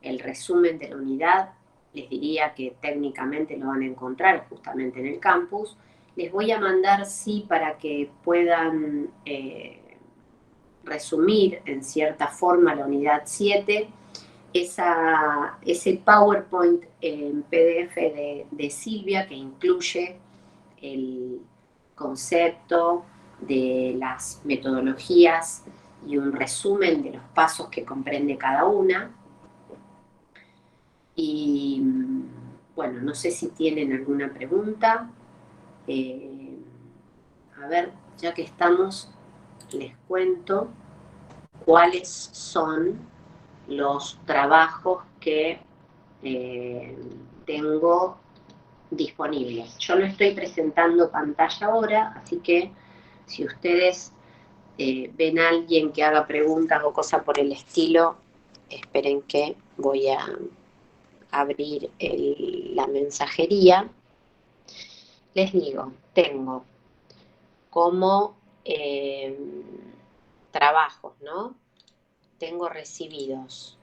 el resumen de la unidad les diría que técnicamente lo van a encontrar justamente en el campus. Les voy a mandar, sí, para que puedan resumir en cierta forma la unidad 7, ese PowerPoint en PDF de Silvia, que incluye el concepto de las metodologías y un resumen de los pasos que comprende cada una. Y bueno, no sé si tienen alguna pregunta. A ver, ya que estamos, les cuento cuáles son los trabajos que tengo disponibles. Yo no estoy presentando pantalla ahora, así que si ustedes ven a alguien que haga preguntas o cosas por el estilo, esperen que voy a abrir la mensajería. Les digo, tengo como trabajos, ¿no? Tengo recibidos.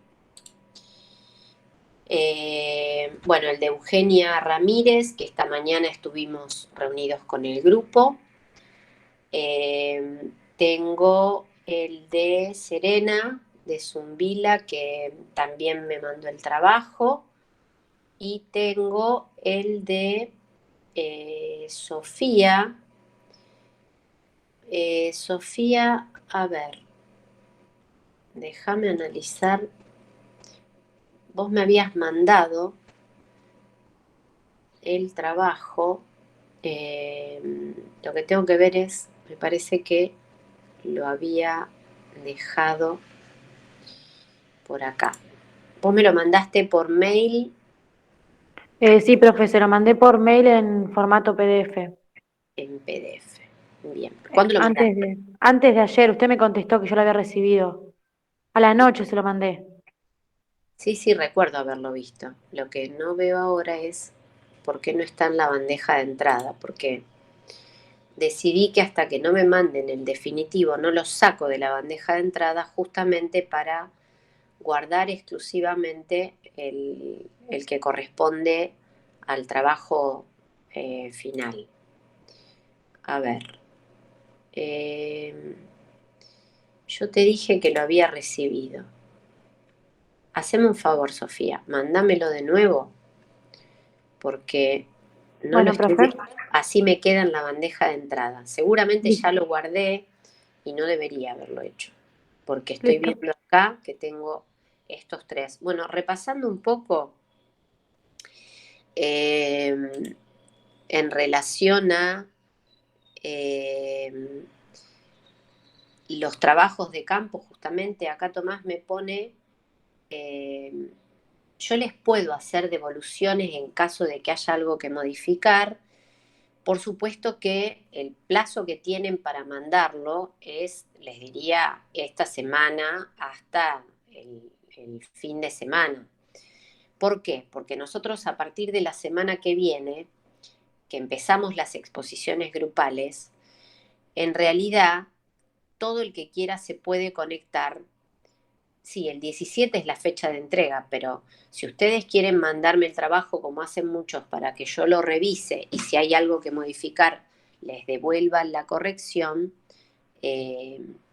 Bueno, el de Eugenia Ramírez, que esta mañana estuvimos reunidos con el grupo. Tengo el de Serena, de Zumbila, que también me mandó el trabajo. Y tengo el de Sofía. Sofía, a ver, déjame analizar. Vos me habías mandado el trabajo. Lo que tengo que ver es, me parece que lo había dejado por acá. Vos me lo mandaste por mail. Sí, profe, se lo mandé por mail en formato PDF. En PDF. Bien. ¿Cuándo lo mandaste? Antes de ayer, usted me contestó que yo lo había recibido. A la noche se lo mandé. Sí, recuerdo haberlo visto. Lo que no veo ahora es por qué no está en la bandeja de entrada, porque decidí que hasta que no me manden el definitivo no lo saco de la bandeja de entrada, justamente para guardar exclusivamente el que corresponde al trabajo final. A ver, yo te dije que lo había recibido. Haceme un favor, Sofía, mándamelo de nuevo, porque no lo Bueno, estoy... profe. Así me queda en la bandeja de entrada. Seguramente Listo. ya lo guardé y no debería haberlo hecho, porque estoy Listo. viendo acá que tengo estos tres. Bueno, repasando un poco en relación a los trabajos de campo, justamente acá Tomás me pone, yo les puedo hacer devoluciones en caso de que haya algo que modificar. Por supuesto que el plazo que tienen para mandarlo es, les diría, esta semana hasta el fin de semana. ¿Por qué? Porque nosotros a partir de la semana que viene, que empezamos las exposiciones grupales, en realidad todo el que quiera se puede conectar. Sí, el 17 es la fecha de entrega, pero si ustedes quieren mandarme el trabajo como hacen muchos para que yo lo revise y si hay algo que modificar les devuelvan la corrección,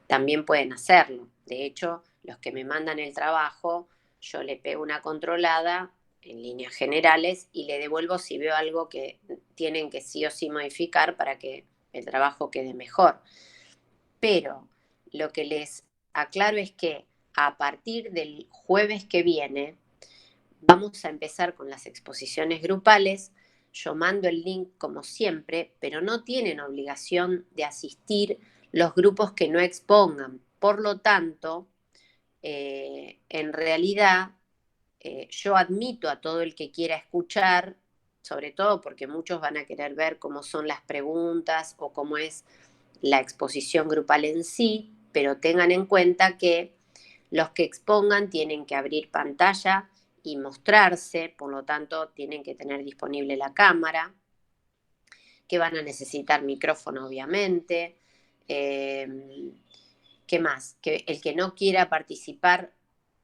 también pueden hacerlo. De hecho, los que me mandan el trabajo, yo le pego una controlada en líneas generales y le devuelvo si veo algo que tienen que sí o sí modificar para que el trabajo quede mejor. Pero lo que les aclaro es que a partir del jueves que viene vamos a empezar con las exposiciones grupales. Yo mando el link como siempre, pero no tienen obligación de asistir los grupos que no expongan. Por lo tanto, en realidad, yo admito a todo el que quiera escuchar, sobre todo porque muchos van a querer ver cómo son las preguntas o cómo es la exposición grupal en sí, pero tengan en cuenta que los que expongan tienen que abrir pantalla y mostrarse, por lo tanto tienen que tener disponible la cámara, que van a necesitar micrófono obviamente. ¿Qué más? Que el que no quiera participar,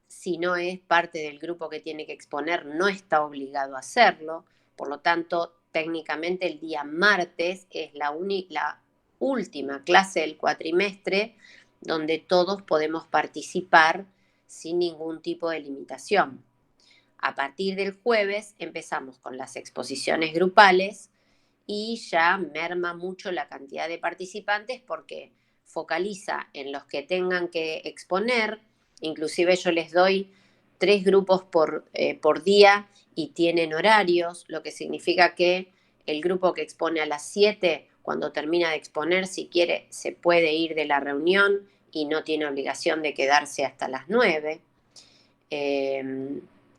si no es parte del grupo que tiene que exponer, no está obligado a hacerlo. Por lo tanto, técnicamente el día martes es la última clase del cuatrimestre donde todos podemos participar sin ningún tipo de limitación. A partir del jueves empezamos con las exposiciones grupales y ya merma mucho la cantidad de participantes porque focaliza en los que tengan que exponer, inclusive yo les doy 3 grupos por día y tienen horarios, lo que significa que el grupo que expone a las 7, cuando termina de exponer, si quiere, se puede ir de la reunión y no tiene obligación de quedarse hasta las 9.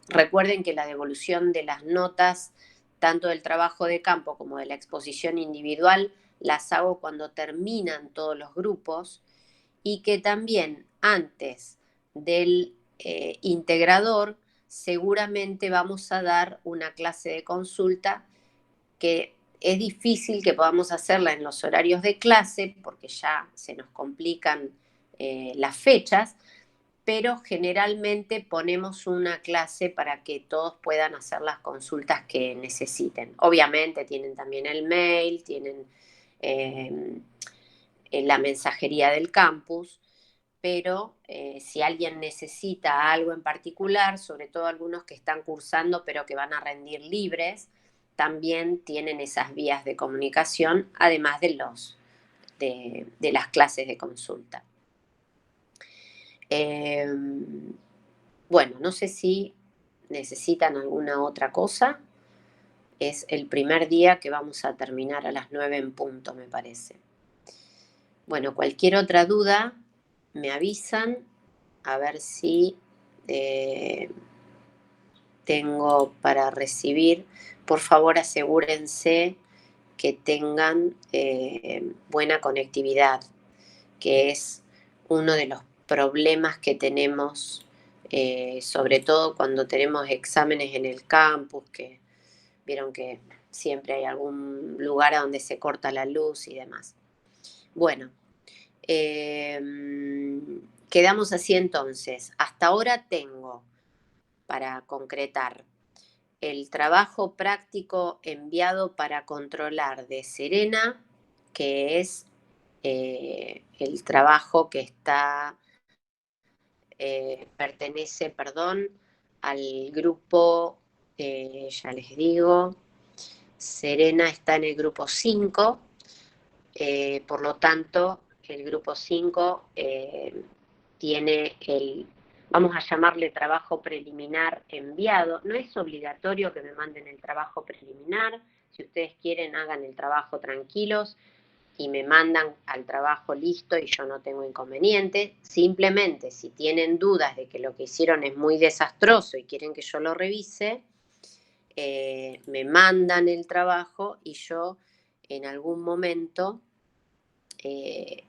Recuerden que la devolución de las notas, tanto del trabajo de campo como de la exposición individual, las hago cuando terminan todos los grupos, y que también antes del integrador seguramente vamos a dar una clase de consulta que es difícil que podamos hacerla en los horarios de clase porque ya se nos complican las fechas, pero generalmente ponemos una clase para que todos puedan hacer las consultas que necesiten. Obviamente tienen también el mail, tienen la mensajería del campus, pero si alguien necesita algo en particular, sobre todo algunos que están cursando pero que van a rendir libres, también tienen esas vías de comunicación, además de las clases de consulta. Bueno, no sé si necesitan alguna otra cosa. Es el primer día que vamos a terminar a las 9 en punto, me parece. Bueno, cualquier otra duda, me avisan, a ver si tengo para recibir. Por favor, asegúrense que tengan buena conectividad, que es uno de los problemas que tenemos, sobre todo cuando tenemos exámenes en el campus, que vieron que siempre hay algún lugar a donde se corta la luz y demás. Bueno, quedamos así entonces. Hasta ahora tengo, para concretar, el trabajo práctico enviado para controlar de Serena, que es el trabajo que pertenece, al grupo, ya les digo, Serena está en el grupo 5, por lo tanto, el grupo 5 tiene vamos a llamarle trabajo preliminar enviado. No es obligatorio que me manden el trabajo preliminar. Si ustedes quieren, hagan el trabajo tranquilos y me mandan al trabajo listo y yo no tengo inconveniente. Simplemente, si tienen dudas de que lo que hicieron es muy desastroso y quieren que yo lo revise, me mandan el trabajo y yo en algún momento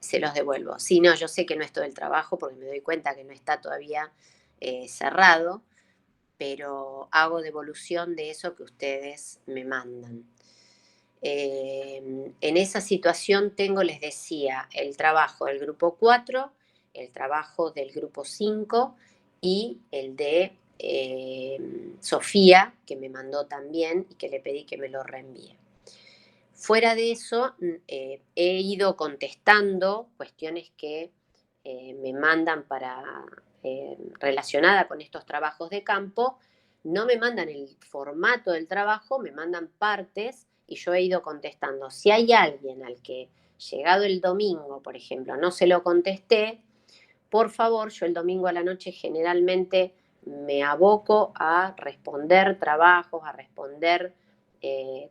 se los devuelvo. Si no, yo sé que no es todo el trabajo porque me doy cuenta que no está todavía cerrado, pero hago devolución de eso que ustedes me mandan. En esa situación tengo, les decía, el trabajo del grupo 4, el trabajo del grupo 5 y el de Sofía, que me mandó también y que le pedí que me lo reenvíe. Fuera de eso, he ido contestando cuestiones que me mandan relacionada con estos trabajos de campo. No me mandan el formato del trabajo, me mandan partes y yo he ido contestando. Si hay alguien al que, llegado el domingo, por ejemplo, no se lo contesté, por favor, yo el domingo a la noche generalmente me aboco a responder trabajos, a responder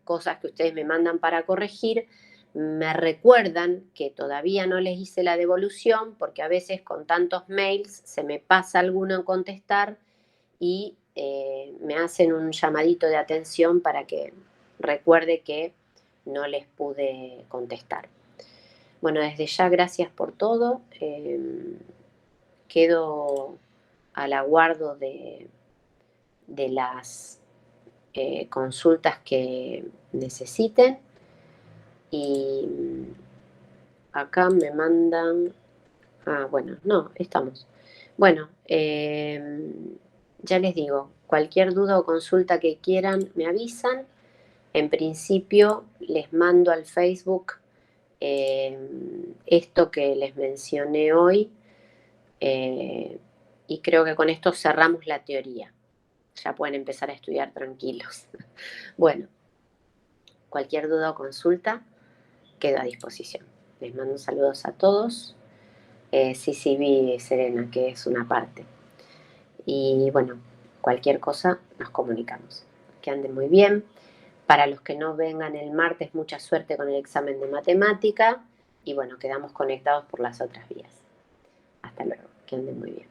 cosas que ustedes me mandan para corregir. Me recuerdan que todavía no les hice la devolución porque a veces con tantos mails se me pasa alguno en contestar y me hacen un llamadito de atención para que recuerde que no les pude contestar. Bueno, desde ya gracias por todo. Quedo al aguardo de las consultas que necesiten. Y acá me mandan... bueno, no, estamos. Bueno, ya les digo, cualquier duda o consulta que quieran me avisan. En principio les mando al Facebook esto que les mencioné hoy y creo que con esto cerramos la teoría. Ya pueden empezar a estudiar tranquilos. Bueno, cualquier duda o consulta quedo a disposición. Les mando saludos a todos. Sí, vi Serena, que es una parte. Y bueno, cualquier cosa nos comunicamos. Que anden muy bien. Para los que no vengan el martes, mucha suerte con el examen de matemática. Y bueno, quedamos conectados por las otras vías. Hasta luego. Que anden muy bien.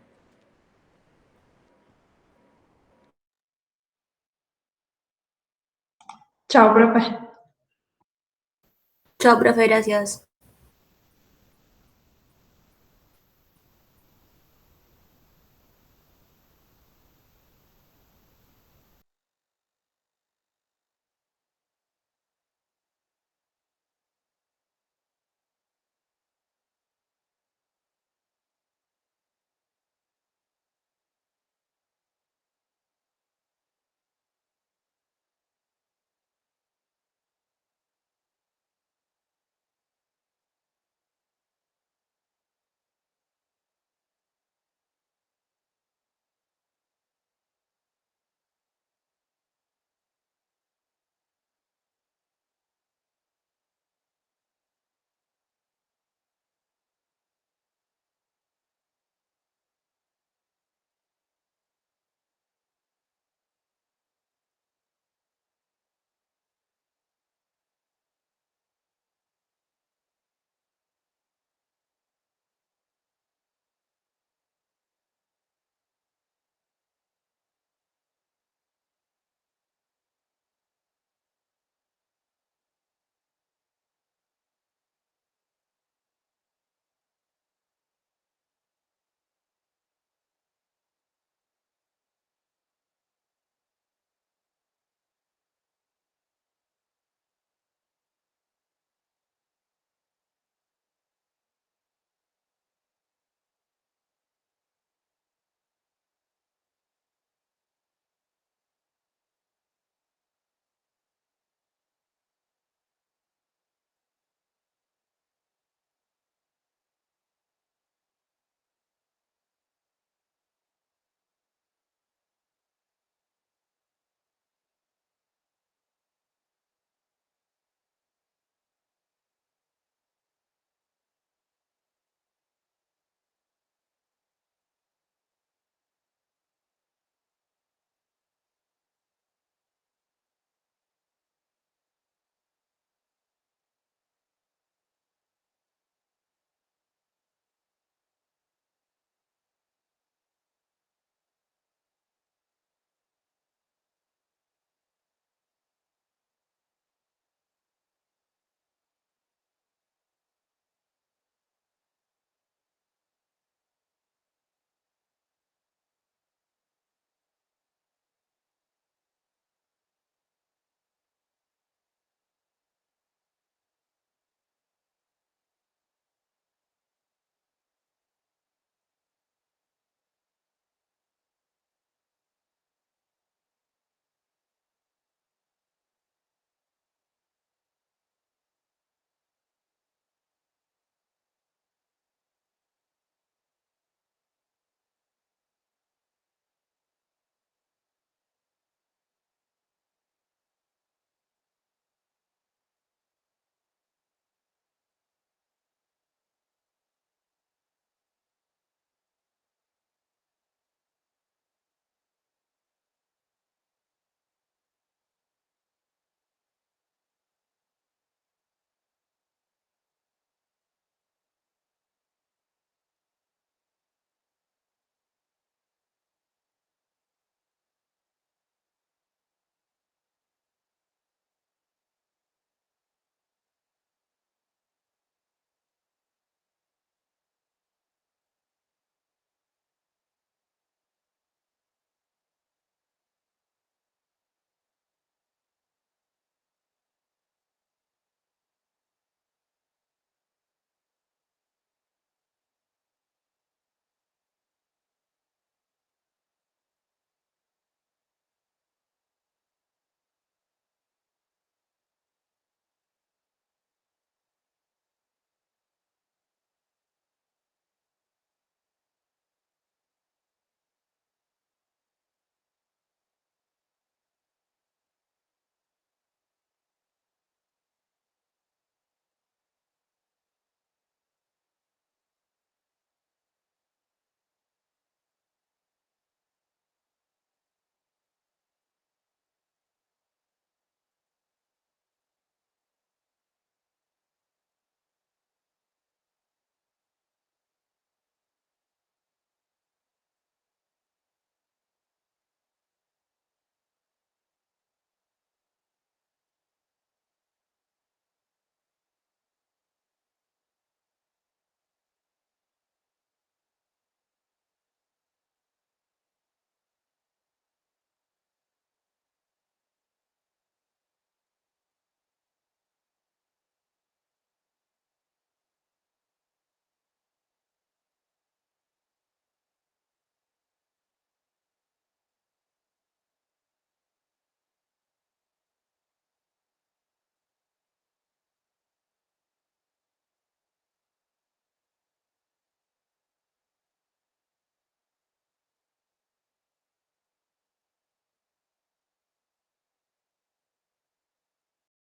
Chao, profe. Chao, profe, gracias.